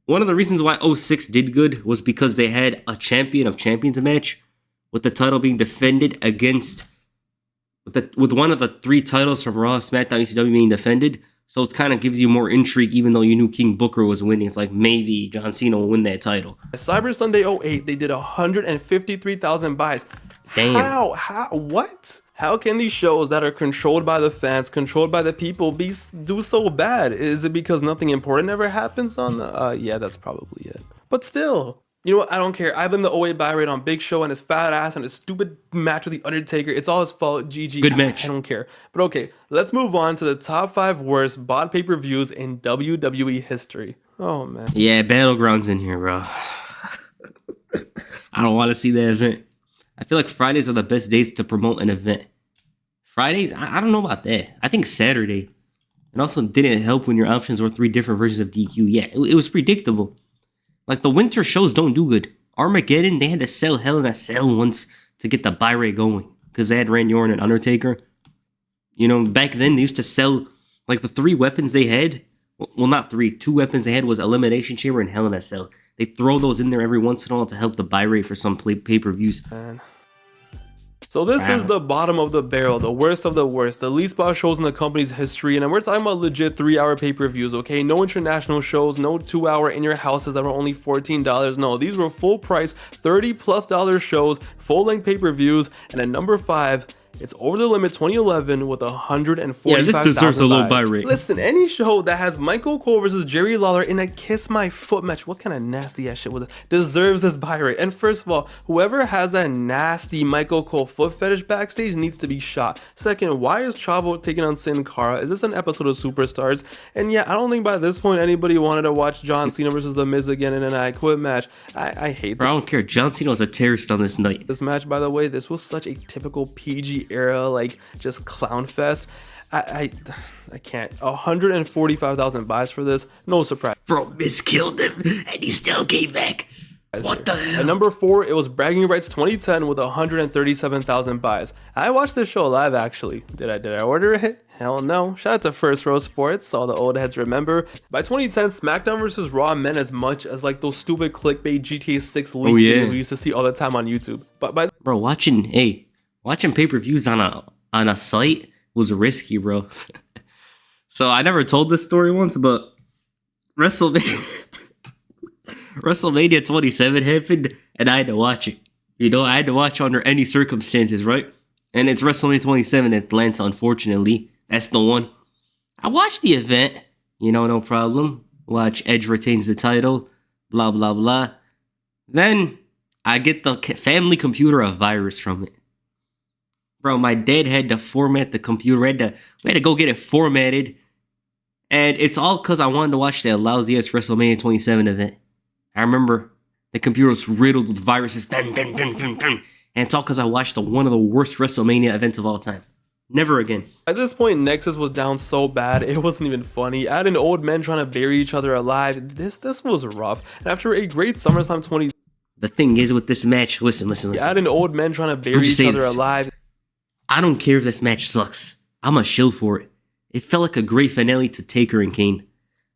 One of the reasons why 06 did good was because they had a champion of champions match with the title being defended against with one of the 3 titles from Raw, SmackDown, ECW being defended. So it kind of gives you more intrigue, even though you knew King Booker was winning. It's like, maybe John Cena will win that title. Cyber Sunday 08, they did 153,000 buys. Damn. How? What? How can these shows that are controlled by the fans, controlled by the people, do so bad? Is it because nothing important ever happens on the... yeah, that's probably it. But still... You know what? I don't care. I blame the 08 buy rate on Big Show and his fat ass and his stupid match with The Undertaker. It's all his fault. GG. Good match. I don't care. But okay, let's move on to the top 5 worst bought pay-per-views in WWE history. Oh, man. Yeah, Battlegrounds in here, bro. I don't want to see that event. I feel like Fridays are the best days to promote an event. Fridays? I don't know about that. I think Saturday. It also didn't help when your options were 3 different versions of DQ. Yeah, it was predictable. Like, the winter shows don't do good. Armageddon, they had to sell Hell in a Cell once to get the buy rate going. Because they had Randy Orton and Undertaker. You know, back then, they used to sell, like, the 3 weapons they had. Well, not 3. 2 weapons they had was Elimination Chamber and Hell in a Cell. They throw those in there every once in a while to help the buy rate for some pay-per-views. Man. So this is the bottom of the barrel, the worst of the worst, the least bought shows in the company's history, and we're talking about legit 3-hour pay-per-views, okay? No international shows, no 2-hour in your houses that were only $14. No, these were full price, $30+ shows, full-length pay-per-views, and at number 5, it's Over the Limit 2011 with 145,000 Yeah, this deserves a low buy rate. Listen, any show that has Michael Cole versus Jerry Lawler in a Kiss My Foot match, what kind of nasty ass shit was it, deserves this buy rate. And first of all, whoever has that nasty Michael Cole foot fetish backstage needs to be shot. Second, why is Chavo taking on Sin Cara? Is this an episode of Superstars? And yeah, I don't think by this point anybody wanted to watch John Cena versus The Miz again in an I Quit match. I hate that. Bro, I don't care. John Cena was a terrorist on this night. This match, by the way, this was such a typical PG era, like, just clown fest. I can't. 145,000 buys for this, no surprise. Bro, Miz killed him and he still came back. What the hell? At number 4, it was Bragging Rights 2010 with 137,000 buys. I watched this show live, actually. Did I order it? Hell no. Shout out to First Row Sports, all the old heads remember. By 2010, SmackDown vs. Raw meant as much as like those stupid clickbait GTA 6 leak videos we used to see all the time on YouTube. But bro, watching pay-per-views on a site was risky, bro. So I never told this story once, but WrestleMania 27 happened, and I had to watch it. You know, I had to watch under any circumstances, right? And it's WrestleMania 27 in Atlanta, unfortunately. That's the one. I watched the event, you know, no problem. Watch Edge retains the title. Blah, blah, blah. Then I get the family computer a virus from it. Bro, my dad had to format the computer. We had to go get it formatted. And it's all because I wanted to watch that lousy-ass WrestleMania 27 event. I remember the computer was riddled with viruses. Dun, dun, dun, dun, dun. And it's all because I watched one of the worst WrestleMania events of all time. Never again. At this point, Nexus was down so bad, it wasn't even funny. Add in old men trying to bury each other alive. This was rough. And after a great SummerSlam 20... The thing is with this match, listen. Add in old men trying to bury each other alive. I don't care if this match sucks. I'm a shill for it. It felt like a great finale to Taker and Kane.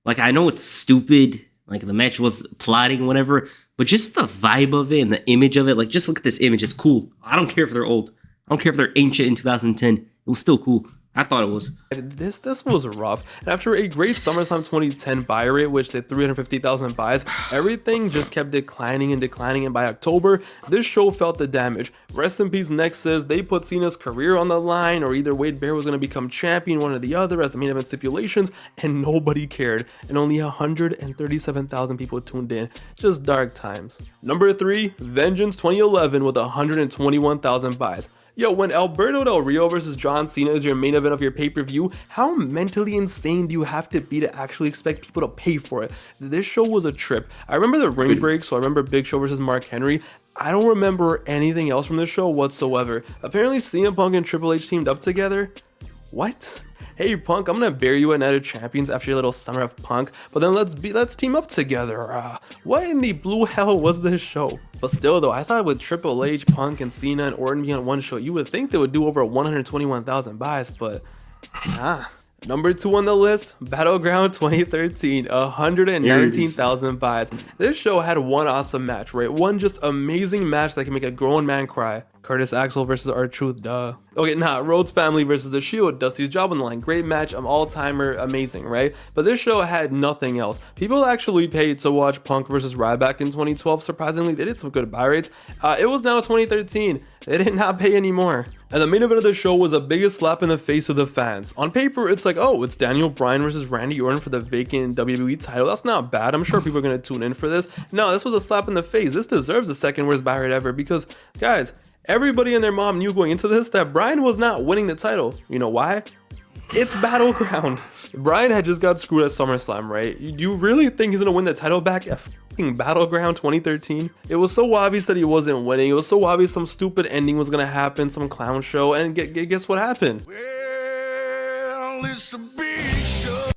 Like, I know it's stupid. Like, the match was plotting, whatever. But just the vibe of it and the image of it. Like, just look at this image. It's cool. I don't care if they're old. I don't care if they're ancient in 2010. It was still cool. I thought it was. This was rough. And after a great SummerSlam 2010 buy rate, which did 350,000 buys, everything just kept declining. And by October, this show felt the damage. Rest in peace, Nexus. They put Cena's career on the line, or either Wade Barrett was going to become champion, one or the other, as the main event stipulations, and nobody cared. And only 137,000 people tuned in. Just dark times. Number 3, Vengeance 2011 with 121,000 buys. Yo, when Alberto Del Rio versus John Cena is your main event of your pay-per-view, how mentally insane do you have to be to actually expect people to pay for it? This show was a trip. I remember the ring break, so I remember Big Show versus Mark Henry. I don't remember anything else from this show whatsoever. Apparently CM Punk and Triple H teamed up together. What? Hey Punk, I'm gonna bury you at Night of Champions after your little Summer of Punk, but then let's team up together. What in the blue hell was this show? But still though, I thought with Triple H, Punk, and Cena and Orton being on one show, you would think they would do over 121,000 buys, but nah. Number 2 on the list, Battleground 2013, 119,000 buys. This show had one awesome match, right? One just amazing match that can make a grown man cry. Curtis Axel versus R-Truth, duh. Okay, Rhodes family versus The Shield, Dusty's job on the line. Great match, all-timer, amazing, right? But this show had nothing else. People actually paid to watch Punk versus Ryback in 2012, surprisingly. They did some good buy rates. It was now 2013. They did not pay anymore. And the main event of the show was the biggest slap in the face of the fans. On paper, it's like, oh, it's Daniel Bryan versus Randy Orton for the vacant WWE title. That's not bad. I'm sure people are going to tune in for this. No, this was a slap in the face. This deserves the second worst buy rate ever because, guys, everybody and their mom knew going into this that Bryan was not winning the title. You know why? It's Battleground. Bryan had just got screwed at SummerSlam, right? Do you really think he's gonna win the title back at fucking Battleground 2013? It was so obvious that he wasn't winning. It was so obvious some stupid ending was gonna happen, some clown show, and guess what happened? Well, it's a big show.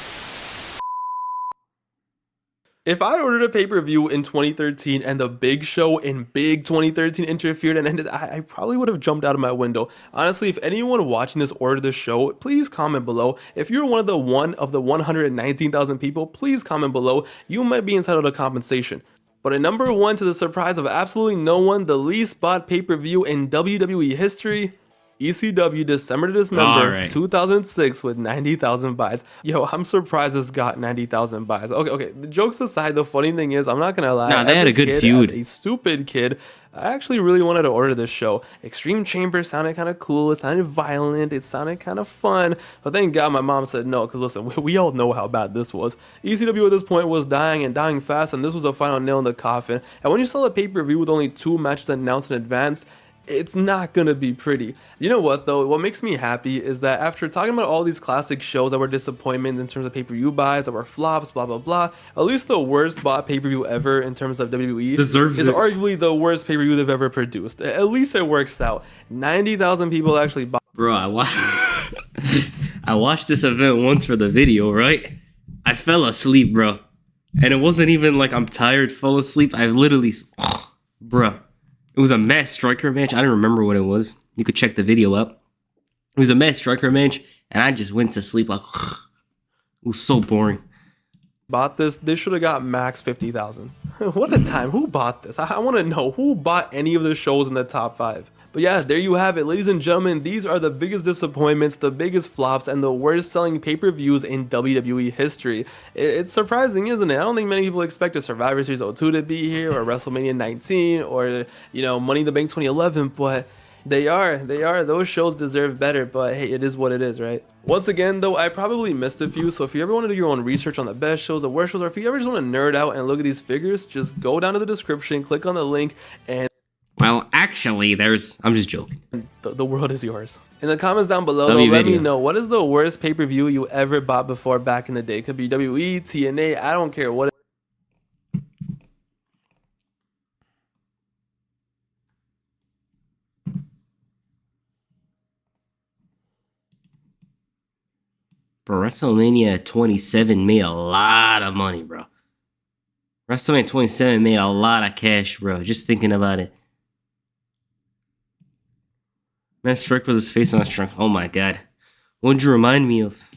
If I ordered a pay-per-view in 2013 and the Big Show in Big 2013 interfered and ended, I probably would have jumped out of my window. Honestly, if anyone watching this ordered the show, please comment below. If you're one of the 119,000 people, please comment below. You might be entitled to compensation. But at number 1, to the surprise of absolutely no one, the least bought pay-per-view in WWE history, ECW December to Dismember 2006 with 90,000 buys. Yo, I'm surprised this got 90,000 buys. Okay, the jokes aside, the funny thing is, I'm not gonna lie. Nah, they had a good feud. As a stupid kid, I actually really wanted to order this show. Extreme Chamber sounded kind of cool. It sounded violent. It sounded kind of fun. But thank God my mom said no, because listen, we all know how bad this was. ECW at this point was dying and dying fast, and this was a final nail in the coffin. And when you sell a pay-per-view with only 2 matches announced in advance, it's not gonna be pretty. You know what though? What makes me happy is that after talking about all these classic shows that were disappointments in terms of pay-per-view buys, that were flops, blah blah blah, at least the worst bought pay-per-view ever in terms of WWE deserves is it. Arguably the worst pay-per-view they've ever produced. At least it works out. 90,000 people actually bought. Bro, I watched this event once for the video, right? I fell asleep, bro. And it wasn't even like I'm tired, fell asleep. I literally, bro. It was a mass striker match. I don't remember what it was. You could check the video up. It was a mass striker match, and I just went to sleep like, it was so boring. Bought this should have got max 50,000. What a time. Who bought this? I want to know who bought any of the shows in the top 5. But yeah, there you have it, ladies and gentlemen. These are the biggest disappointments, the biggest flops, and the worst selling pay-per-views in WWE history. It's surprising, isn't it? I don't think many people expect a Survivor Series 02 to be here, or WrestleMania 19, or, you know, Money in the Bank 2011, but They are. Those shows deserve better, but hey, it is what it is, right? Once again, though, I probably missed a few, so if you ever want to do your own research on the best shows, the worst shows, or if you ever just want to nerd out and look at these figures, just go down to the description, click on the link, and Well, actually, I'm just joking. the world is yours. In the comments down below, Love though, you, let me video. know, what is the worst pay-per-view you ever bought before back in the day? It could be WWE, TNA, I don't care what. Bro, WrestleMania 27 made a lot of money, bro. WrestleMania 27 made a lot of cash, bro. Just thinking about it. Man struck with his face on his trunk. Oh my god. What'd you remind me of?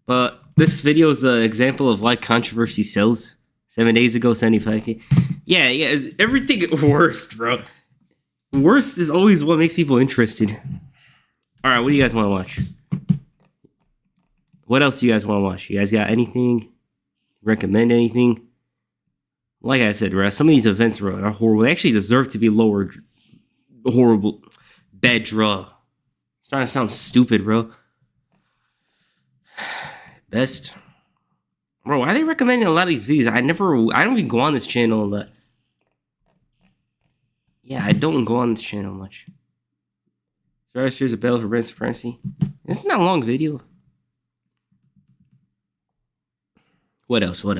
But this video is an example of why controversy sells. 7 days ago, 75K. Yeah, everything worst, bro. Worst is always what makes people interested. Alright, what do you guys want to watch? What else do you guys want to watch? You guys got anything? Recommend anything? Like I said, bro, some of these events are horrible. They actually deserve to be lowered. Horrible. Bad draw. It's trying to sound stupid, bro. Best. Bro, why are they recommending a lot of these videos? I don't even go on this channel a lot. Yeah, I don't go on this channel much. Here's a battle for brand supremacy. Isn't that a long video? What else? What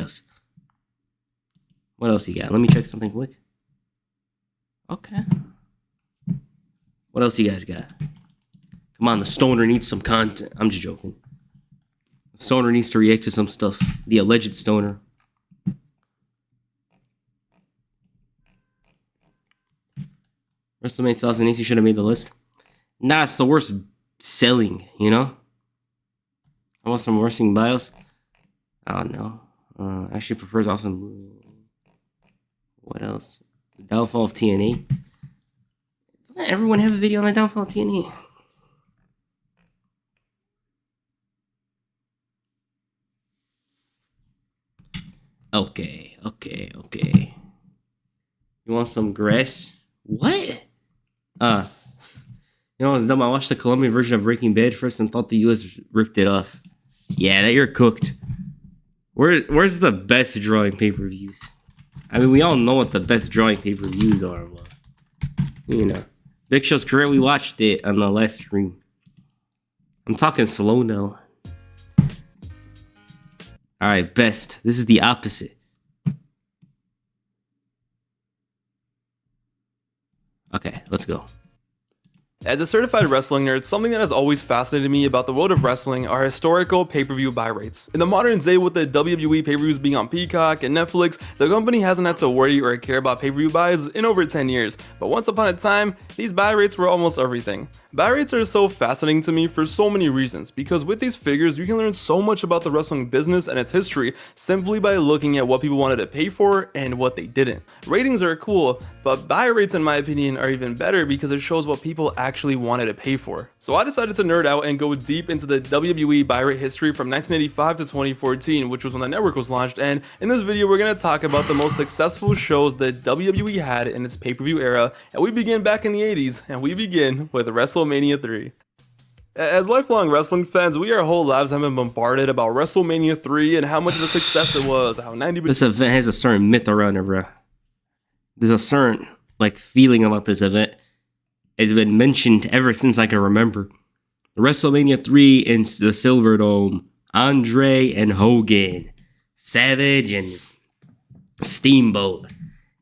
else you got? Let me check something quick. Okay. What else you guys got? Come on, the stoner needs some content. I'm just joking. The stoner needs to react to some stuff. The alleged stoner. WrestleMania 2018 should have made the list. Nah, it's the worst selling, you know? I want some wrestling bios. I don't know. Actually prefers awesome. What else? The downfall of TNA. Doesn't everyone have a video on the downfall of TNA? Okay. You want some grass? What? You know what's dumb? I watched the Colombian version of Breaking Bad first and thought the US ripped it off. Yeah, that you're cooked. Where's the best drawing pay-per-views? I mean, we all know what the best drawing pay-per-views are, but, you know. Big Show's career, we watched it on the last stream. I'm talking slow now. Alright, best. This is the opposite. Okay, let's go. As a certified wrestling nerd, something that has always fascinated me about the world of wrestling are historical pay-per-view buy rates. In the modern day, with the WWE pay-per-views being on Peacock and Netflix, the company hasn't had to worry or care about pay-per-view buys in over 10 years. But once upon a time, these buy rates were almost everything. Buy rates are so fascinating to me for so many reasons, because with these figures, you can learn so much about the wrestling business and its history simply by looking at what people wanted to pay for and what they didn't. Ratings are cool, but buy rates, in my opinion, are even better because it shows what people actually wanted to pay for. So I decided to nerd out and go deep into the WWE buy rate history from 1985 to 2014, which was when the network was launched, and in this video we're going to talk about the most successful shows that WWE had in its pay-per-view era, and we begin back in the 80s, and we begin with WrestleMania 3. As lifelong wrestling fans, we our whole lives have been bombarded about WrestleMania 3 and how much of a success it was, how 90%. This event has a certain myth around it, bro. There's a certain, feeling about this event. It's been mentioned ever since I can remember. WrestleMania 3 in the Silverdome. Andre and Hogan. Savage and Steamboat.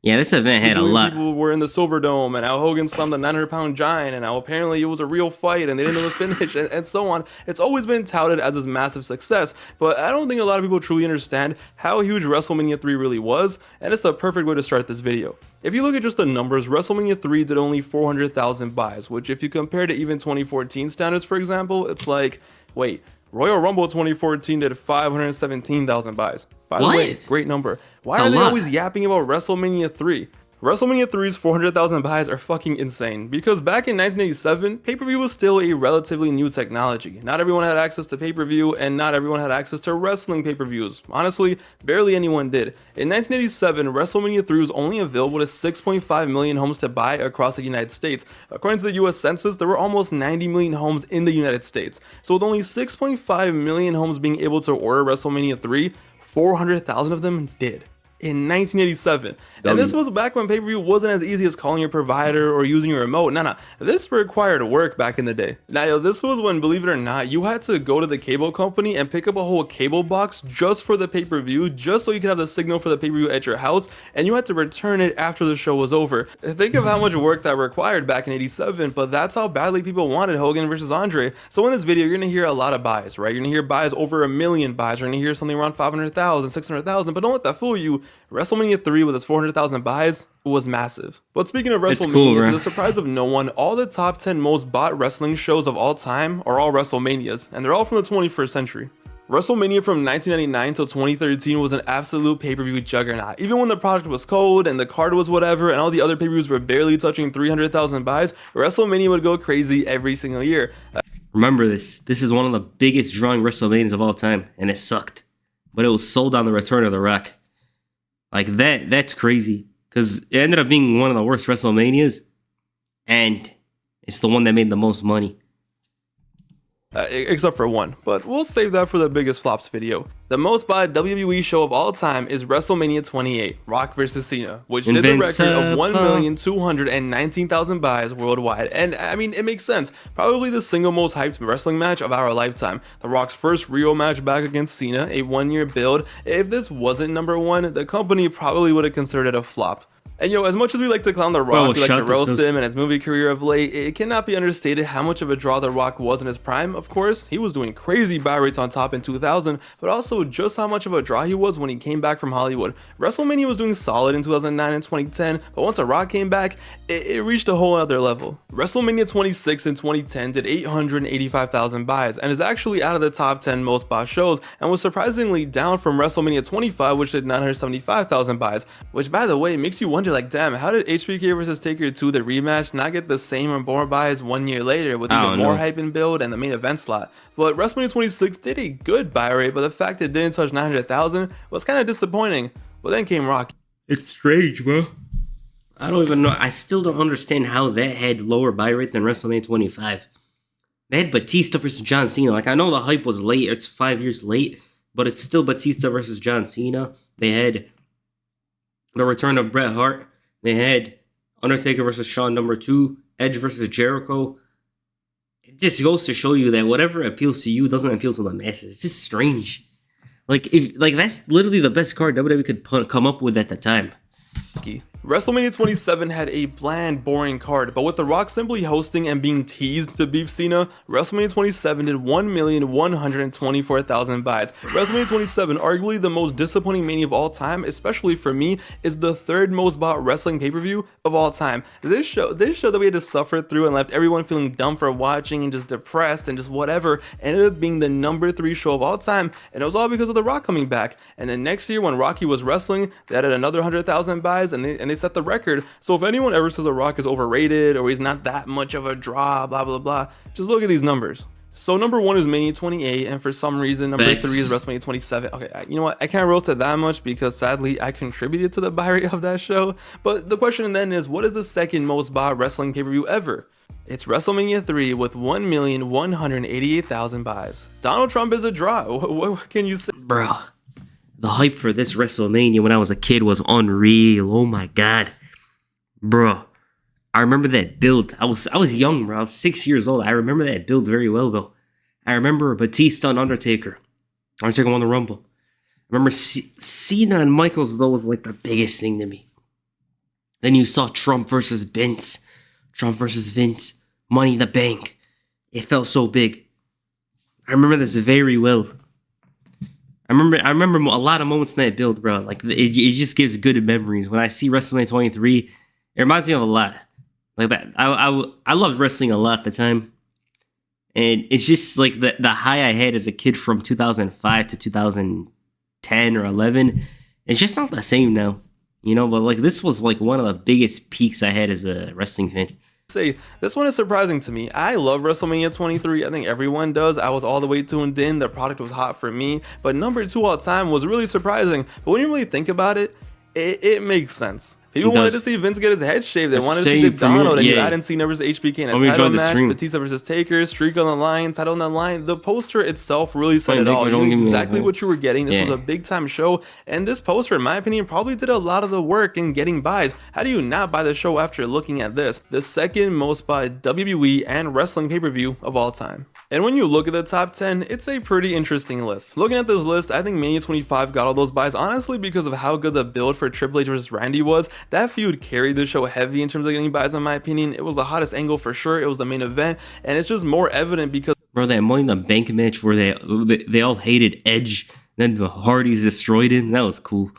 Yeah, this event had a lot. People were in the Silverdome, and how Hogan slammed the 900-pound giant, and how apparently it was a real fight, and they didn't know the finish, and so on. It's always been touted as this massive success, but I don't think a lot of people truly understand how huge WrestleMania 3 really was, and it's the perfect way to start this video. If you look at just the numbers, WrestleMania 3 did only 400,000 buys, which if you compare to even 2014 standards, for example, it's like, wait, Royal Rumble 2014 did 517,000 buys. By the way, great number. Why are they always yapping about WrestleMania 3? WrestleMania 3's 400,000 buys are fucking insane, because back in 1987, pay-per-view was still a relatively new technology. Not everyone had access to pay-per-view, and not everyone had access to wrestling pay-per-views. Honestly, barely anyone did. In 1987, WrestleMania 3 was only available to 6.5 million homes to buy across the United States. According to the US Census, there were almost 90 million homes in the United States. So with only 6.5 million homes being able to order WrestleMania 3, 400,000 of them did. In 1987. And this was back when pay-per-view wasn't as easy as calling your provider or using your remote. Nah, this required work back in the day. Now, this was when, believe it or not, you had to go to the cable company and pick up a whole cable box just for the pay-per-view, just so you could have the signal for the pay-per-view at your house, and you had to return it after the show was over. Think of how much work that required back in 87, but that's how badly people wanted Hogan versus Andre. So in this video, you're gonna hear a lot of buys, right? You're gonna hear buys over 1 million buys. You're gonna hear something around 500,000, 600,000, but don't let that fool you. WrestleMania 3 with its 400,000 buys was massive. But speaking of WrestleMania, to the surprise of no one, all the top 10 most bought wrestling shows of all time are all WrestleManias, and they're all from the 21st century. WrestleMania from 1999 till 2013 was an absolute pay-per-view juggernaut. Even when the product was cold and the card was whatever and all the other pay-per-views were barely touching 300,000 buys, WrestleMania would go crazy every single year. Remember this. This is one of the biggest drawing WrestleManias of all time, and it sucked. But it was sold on the return of The Rock. Like that's crazy. Because it ended up being one of the worst WrestleManias, and it's the one that made the most money. Except for one, but we'll save that for the biggest flops video. The most bought WWE show of all time is WrestleMania 28, Rock vs. Cena, which did the record of 1,219,000 buys worldwide. And I mean, it makes sense. Probably the single most hyped wrestling match of our lifetime. The Rock's first real match back against Cena, a 1-year build. If this wasn't number one, the company probably would have considered it a flop. And yo, as much as we like to clown The Rock, we like to roast him and his movie career of late, it cannot be understated how much of a draw The Rock was in his prime. Of course, he was doing crazy buy rates on top in 2000, but also just how much of a draw he was when he came back from Hollywood. WrestleMania was doing solid in 2009 and 2010, but once The Rock came back, it reached a whole other level. WrestleMania 26 in 2010 did 885,000 buys, and is actually out of the top 10 most bought shows, and was surprisingly down from WrestleMania 25, which did 975,000 buys, which by the way makes you wonder, like, damn, how did HBK vs. Taker 2, the rematch, not get the same or more buys 1 year later with even more hype and build and the main event slot? But WrestleMania 26 did a good buy rate, but the fact it didn't touch 900,000 was kind of disappointing. But then came Rock. It's strange, bro. I don't even know. I still don't understand how that had lower buy rate than WrestleMania 25. They had Batista versus John Cena. Like, I know the hype was late. It's 5 years late, but it's still Batista versus John Cena. They had the return of Bret Hart. They had Undertaker versus Shawn #2, Edge versus Jericho. It just goes to show you that whatever appeals to you doesn't appeal to the masses. It's just strange. Like that's literally the best card WWE could come up with at the time. WrestleMania 27 had a bland, boring card, but with The Rock simply hosting and being teased to beef Cena, WrestleMania 27 did 1,124,000 buys. WrestleMania 27, arguably the most disappointing Mania of all time, especially for me, is the third most bought wrestling pay-per-view of all time. This show that we had to suffer through and left everyone feeling dumb for watching and just depressed and just whatever, ended up being the #3 show of all time, and it was all because of The Rock coming back. And then next year, when Rocky was wrestling, they added another 100,000 buys, and they set the record. So if anyone ever says The Rock is overrated or he's not that much of a draw, blah blah blah, just look at these numbers. So number 1 is Mania 28, and for some reason number 3 is WrestleMania 27. Okay, you know what? I can't roast it that much because sadly I contributed to the buy rate of that show. But the question then is, what is the second most bought wrestling pay-per-view ever? It's WrestleMania 3 with 1,188,000 buys. Donald Trump is a draw. What can you say? Bro, the hype for this WrestleMania when I was a kid was unreal. Oh my god. Bro, I remember that build. I was young, bro. I was 6 years old. I remember that build very well, though. I remember Batista and Undertaker. Undertaker won the Rumble. I remember Cena and Michaels, though, was like the biggest thing to me. Then you saw Trump versus Vince. Money in the Bank. It felt so big. I remember this very well. I remember a lot of moments in that build, bro. Like, it just gives good memories. When I see WrestleMania 23, it reminds me of a lot. Like that. I loved wrestling a lot at the time. And it's just like the high I had as a kid from 2005 to 2010 or 11. It's just not the same now. You know, but like this was like one of the biggest peaks I had as a wrestling fan. Say this one is surprising to me. I love WrestleMania 23. I think everyone does. I was all the way tuned in. The product was hot for me. But number 2 all time was really surprising. But when you really think about it, it makes sense. People wanted to see Vince get his head shaved. They wanted to see Donald, and you hadn't seen Cena versus HBK in a title match, Batista versus Taker, streak on the line, title on the line. The poster itself really said it all. You knew exactly what you were getting. This was a big time show, and this poster, in my opinion, probably did a lot of the work in getting buys. How do you not buy the show after looking at this? The second most bought WWE and wrestling pay-per-view of all time. And when you look at the top 10, it's a pretty interesting list. Looking at this list, I think Mania 25 got all those buys, honestly, because of how good the build for Triple H versus Randy was. That feud carried the show heavy in terms of getting buys, in my opinion. It was the hottest angle for sure. It was the main event, and it's just more evident because bro, that Money in the Bank match where they all hated Edge, then the Hardys destroyed him. That was cool.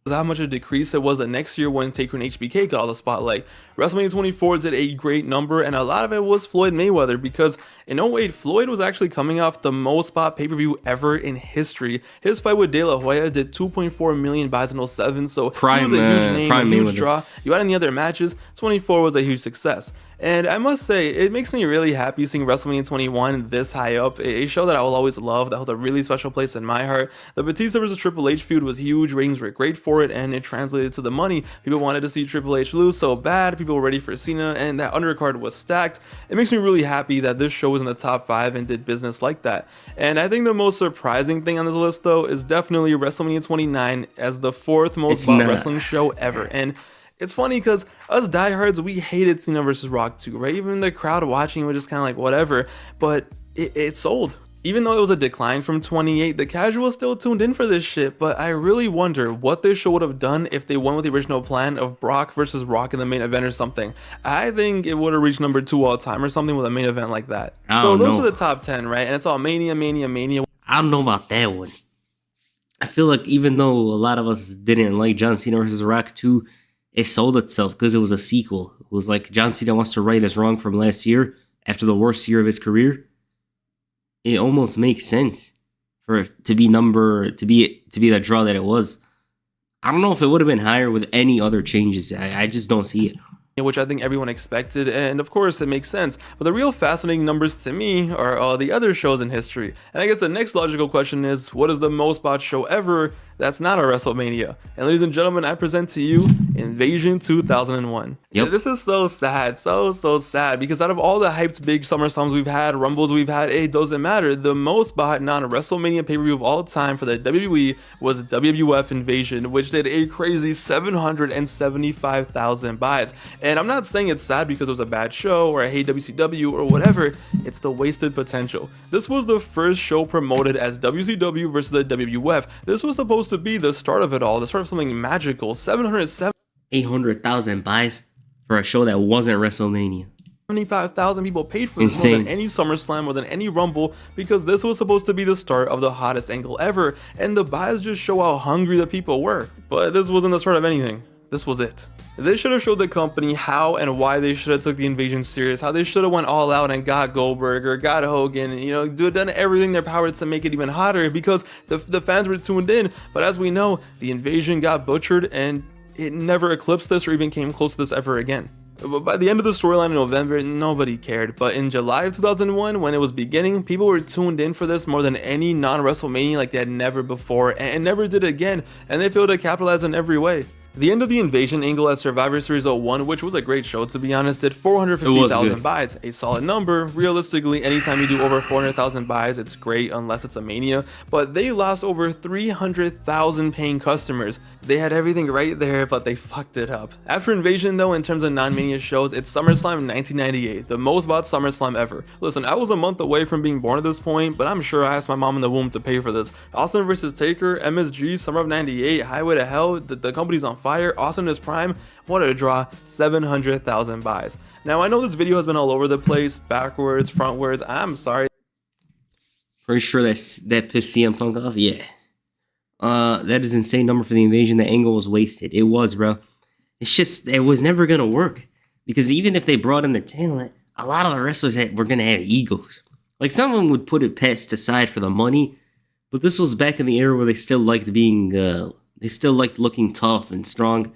How much a decrease it was the next year when Taker and HBK got all the spotlight. WrestleMania 24 did a great number, and a lot of it was Floyd Mayweather, because in 08, Floyd was actually coming off the most bought pay-per-view ever in history. His fight with De La Hoya did 2.4 million buys in 07, so he was a huge name, a huge draw. You had any other matches, 24 was a huge success. And I must say, it makes me really happy seeing WrestleMania 21 this high up, a show that I will always love, that holds a really special place in my heart. The Batista vs Triple H feud was huge, ratings were great for it, and it translated to the money. People wanted to see Triple H lose so bad, people were ready for Cena, and that undercard was stacked. It makes me really happy that this show was in the top 5 and did business like that. And I think the most surprising thing on this list, though, is definitely WrestleMania 29 as the 4th most bought wrestling show ever. And it's funny because us diehards, we hated Cena versus Rock too, right? Even the crowd watching was just kind of like whatever, but it sold. Even though it was a decline from 28, the casuals still tuned in for this shit, but I really wonder what this show would have done if they went with the original plan of Brock versus Rock in the main event or something. I think it would have reached number 2 all time or something with a main event like that. So those are the top 10, right? And it's all Mania, Mania, Mania. I don't know about that one. I feel like even though a lot of us didn't like John Cena versus Rock 2, it sold itself because it was a sequel. It was like John Cena wants to right his wrong from last year after the worst year of his career. It almost makes sense for it to be the draw that it was. I don't know if it would have been higher with any other changes. I just don't see it. Which I think everyone expected, and of course it makes sense. But the real fascinating numbers to me are all the other shows in history. And I guess the next logical question is, what is the most bought show ever that's not a WrestleMania? And ladies and gentlemen, I present to you Invasion 2001. Yep. This is so sad, so sad, because out of all the hyped big SummerSlams we've had, Rumbles we've had, it doesn't matter. The most bought non-WrestleMania pay-per-view of all time for the WWE was WWF Invasion, which did a crazy 775,000 buys. And I'm not saying it's sad because it was a bad show or I hate WCW or whatever, it's the wasted potential. This was the first show promoted as WCW versus the WWF. This was supposed to be the start of it all, the start of something magical. 800,000 buys for a show that wasn't WrestleMania. 75,000 people paid for this, more than any SummerSlam, more than any Rumble, because this was supposed to be the start of the hottest angle ever, and the buys just show how hungry the people were. But this wasn't the start of anything. This was it. They should have showed the company how and why they should have took the invasion serious, how they should have went all out and got Goldberg or got Hogan, and, you know, done everything in their power to make it even hotter, because the fans were tuned in. But as we know, the invasion got butchered and it never eclipsed this or even came close to this ever again. But by the end of the storyline in November, nobody cared. But in July of 2001, when it was beginning, people were tuned in for this more than any non-WrestleMania like they had never before, and never did again, and they failed to capitalize in every way. The end of the invasion angle at Survivor Series 01, which was a great show to be honest, did 450,000 buys, a solid number. Realistically, anytime you do over 400,000 buys, it's great unless it's a Mania, but they lost over 300,000 paying customers. They had everything right there, but they fucked it up. After Invasion though, in terms of non-Mania shows, it's SummerSlam 1998, the most bought SummerSlam ever. Listen, I was a month away from being born at this point, but I'm sure I asked my mom in the womb to pay for this. Austin vs Taker, MSG, Summer of 98, Highway to Hell, the company's on fire, Austin is prime, what a draw, 700,000 buys. Now I know this video has been all over the place, backwards, frontwards, I'm sorry. Pretty sure that pissed CM Punk off, yeah. That is an insane number for the invasion. The angle was wasted. It was, bro. It's just, it was never gonna work. Because even if they brought in the talent, a lot of the wrestlers were gonna have egos. Like, some of them would put it past aside for the money, but this was back in the era where they still liked being, they still liked looking tough and strong.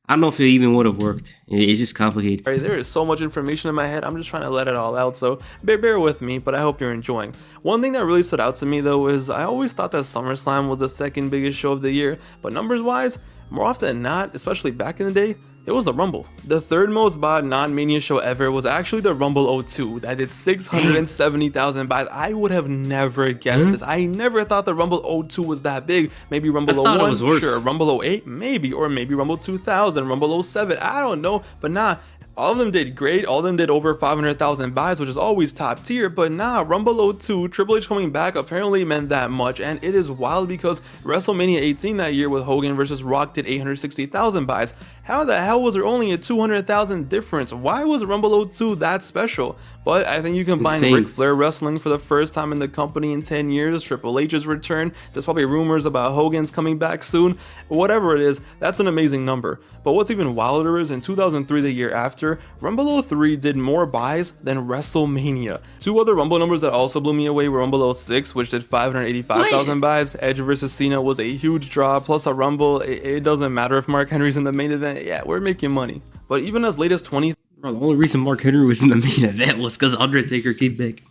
I don't know if it even would have worked. It's just complicated. Right, there is so much information in my head. I'm just trying to let it all out, so bear with me, but I hope you're enjoying. One thing that really stood out to me though is I always thought that SummerSlam was the second biggest show of the year, but numbers wise, more often than not, especially back in the day, it was the Rumble. The third most bought non-Mania show ever was actually the Rumble 02 that did 670,000 buys. I would have never guessed this. I never thought the Rumble 02 was that big. Maybe Rumble 01, sure, Rumble 08, maybe, or maybe Rumble 2000, Rumble 07, I don't know, but nah. All of them did great. All of them did over 500,000 buys, which is always top tier. But nah, Rumble 02, Triple H coming back apparently meant that much. And it is wild because WrestleMania 18 that year with Hogan versus Rock did 860,000 buys. How the hell was there only a 200,000 difference? Why was Rumble 02 that special? But I think you combine Ric Flair wrestling for the first time in the company in 10 years, Triple H's return, there's probably rumors about Hogan's coming back soon. Whatever it is, that's an amazing number. But what's even wilder is in 2003, the year after, Rumble 03 did more buys than WrestleMania. Two other Rumble numbers that also blew me away were Rumble 06, which did 585,000 buys. Edge versus Cena was a huge draw, plus a Rumble. It doesn't matter if Mark Henry's in the main event. Yeah, we're making money. But even as late as 20... Bro, the only reason Mark Henry was in the main event was because Undertaker came back.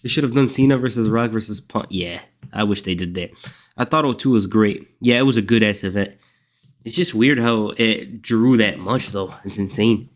They should have done Cena versus Rock versus Punk. Yeah, I wish they did that. I thought 02 was great. Yeah, it was a good ass event. It's just weird how it drew that much though. It's insane.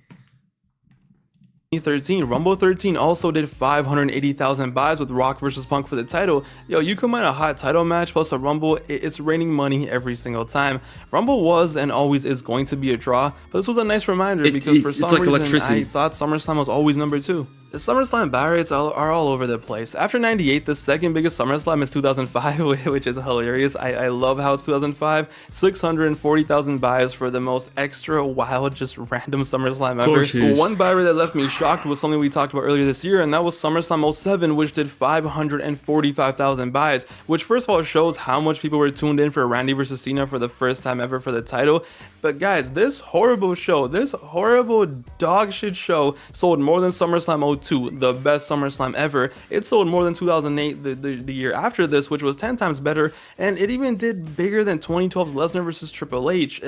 2013, Rumble 13 also did 580,000 buys with Rock versus Punk for the title. Yo, you combine a hot title match plus a Rumble, it's raining money every single time. Rumble was and always is going to be a draw, but this was a nice reminder because for some reason I thought SummerSlam was always number 2. The SummerSlam buy rates are all over the place. After 98, the second biggest SummerSlam is 2005, which is hilarious. I love how it's 2005. 640,000 buys for the most extra wild, just random SummerSlam ever. One buy rate that left me shocked was something we talked about earlier this year, and that was SummerSlam 07, which did 545,000 buys, which first of all shows how much people were tuned in for Randy versus Cena for the first time ever for the title. But guys, this horrible show, this horrible dog shit show sold more than SummerSlam 02, the best SummerSlam ever. It sold more than 2008, the year after this, which was 10 times better, and it even did bigger than 2012's Lesnar versus Triple H.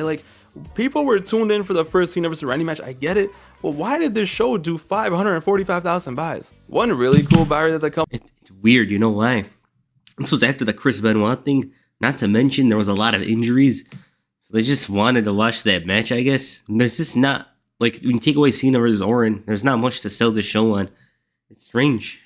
People were tuned in for the first Cena versus Randy match, I get it, but why did this show do 545,000 buys? One really cool buy that the company... It's weird, you know why? This was after the Chris Benoit thing, not to mention there was a lot of injuries, so they just wanted to watch that match, I guess. And there's just not, like, when you take away Cena versus Orton, there's not much to sell this show on. It's strange.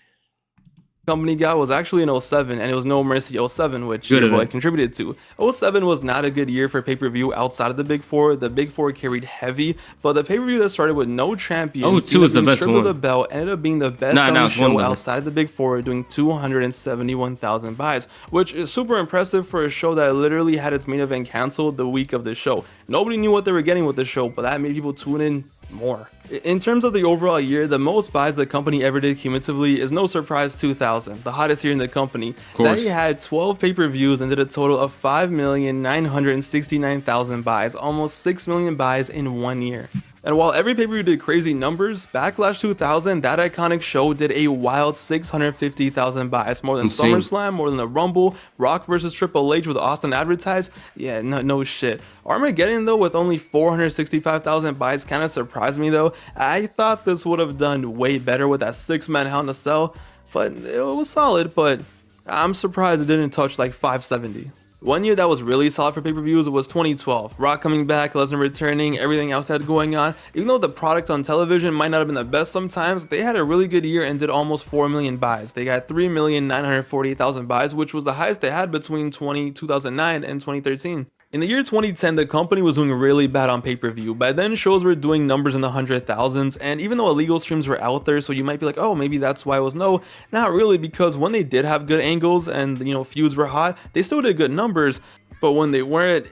Company got was actually in 07, and it was No Mercy 07, which your boy contributed to. 07 was not a good year for pay-per-view outside of the Big Four. The Big Four carried heavy, but the pay-per-view that started with no champion, 02 was the best one. The belt, ended up being the best selling show outside of the Big Four, doing 271,000 buys, which is super impressive for a show that literally had its main event canceled the week of the show. Nobody knew what they were getting with the show, but that made people tune in more. In terms of the overall year, the most buys the company ever did cumulatively is no surprise 2000, the hottest year in the company. They had 12 pay-per-views and did a total of 5,969,000 buys, almost 6 million buys in 1 year. And while every pay-per-view did crazy numbers, Backlash 2000, that iconic show, did a wild 650,000 buys, more than SummerSlam, more than the Rumble, Rock versus Triple H with Austin advertised. Yeah, no shit. Armageddon though, with only 465,000 buys, kind of surprised me though. I thought this would have done way better with that 6-man Hell in a Cell, but it was solid, but I'm surprised it didn't touch like 570. One year that was really solid for pay-per-views was 2012. Rock coming back, Lesnar returning, everything else had going on. Even though the product on television might not have been the best sometimes, they had a really good year and did almost 4 million buys. They got 3,948,000 buys, which was the highest they had between 2009 and 2013. In the year 2010, the company was doing really bad on pay-per-view. By then, shows were doing numbers in the 100,000s, and even though illegal streams were out there, so you might be like, oh, maybe that's why it was no, not really, because when they did have good angles and, you know, feuds were hot, they still did good numbers, but when they weren't,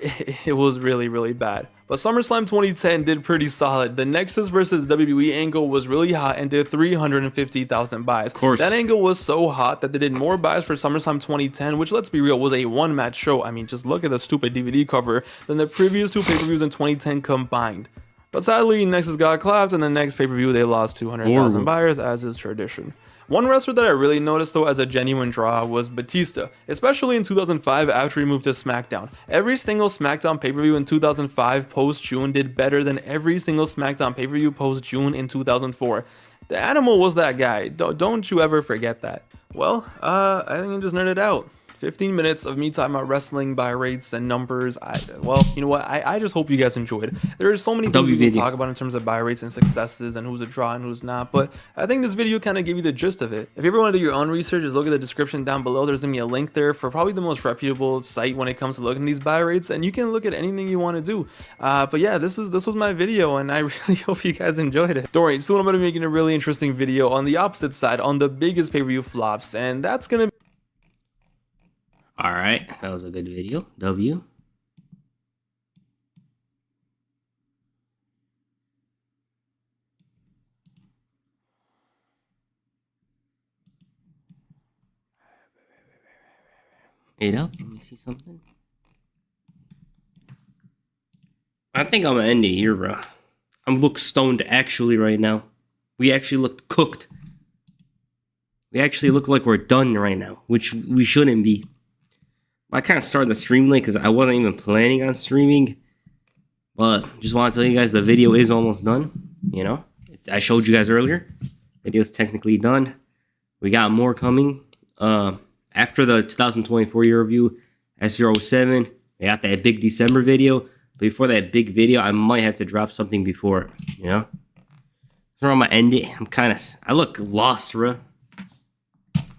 it was really bad. But SummerSlam 2010 did pretty solid. The Nexus versus WWE angle was really hot and did 350,000 buys. Of course. That angle was so hot that they did more buys for SummerSlam 2010, which, let's be real, was a one-match show. I mean, just look at the stupid DVD cover, than the previous two pay-per-views in 2010 combined. But sadly, Nexus got clapped, and the next pay-per-view they lost 200,000 buyers, as is tradition. One wrestler that I really noticed though as a genuine draw was Batista, especially in 2005 after he moved to SmackDown. Every single SmackDown pay-per-view in 2005 post-June did better than every single SmackDown pay-per-view post-June in 2004. The animal was that guy, don't you ever forget that. Well, I think I just nerded out. 15 minutes of me talking about wrestling by rates and numbers. Well, you know what? I just hope you guys enjoyed. There's so many things we can talk about in terms of buy rates and successes and who's a draw and who's not, but I think this video kind of gave you the gist of it. If you ever want to do your own research, just look at the description down below. There's gonna be a link there for probably the most reputable site when it comes to looking at these buy rates, and you can look at anything you want to do. But yeah, this was my video, and I really hope you guys enjoyed it. Don't worry, soon I'm gonna be making a really interesting video on the opposite side, on the biggest pay-per-view flops, and that's gonna. All right, that was a good video. W. Wait up, let me see something. I think I'm gonna end it here, bro. I'm look stoned actually right now. We actually looked cooked. We actually look like we're done right now, which we shouldn't be. I kind of started the stream late because I wasn't even planning on streaming. But just want to tell you guys the video is almost done. You know, I showed you guys earlier. Video's technically done. We got more coming. After the 2024 year review, S07, we got that big December video. But before that big video, I might have to drop something before, you know? So I'm gonna end it. I look lost, bro.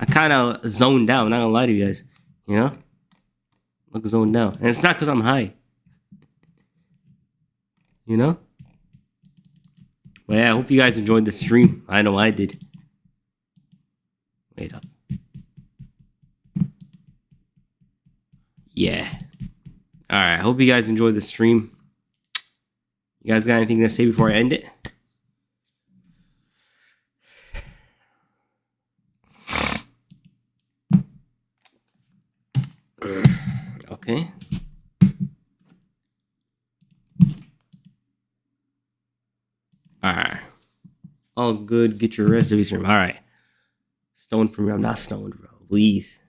I kind of zoned out, I'm not gonna lie to you guys, you know? Look zoned out. And it's not because I'm high. You know? But yeah, I hope you guys enjoyed the stream. I know I did. Wait up. Yeah. Alright, I hope you guys enjoyed the stream. You guys got anything to say before I end it? Okay. Alright. All good. Get your rest of your stream. Alright. Stoned for me. I'm not stoned, bro. Please.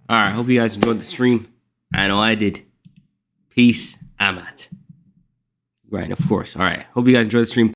Alright. Hope you guys enjoyed the stream. I know I did. Peace. I'm out. Right, of course. Alright. Hope you guys enjoyed the stream.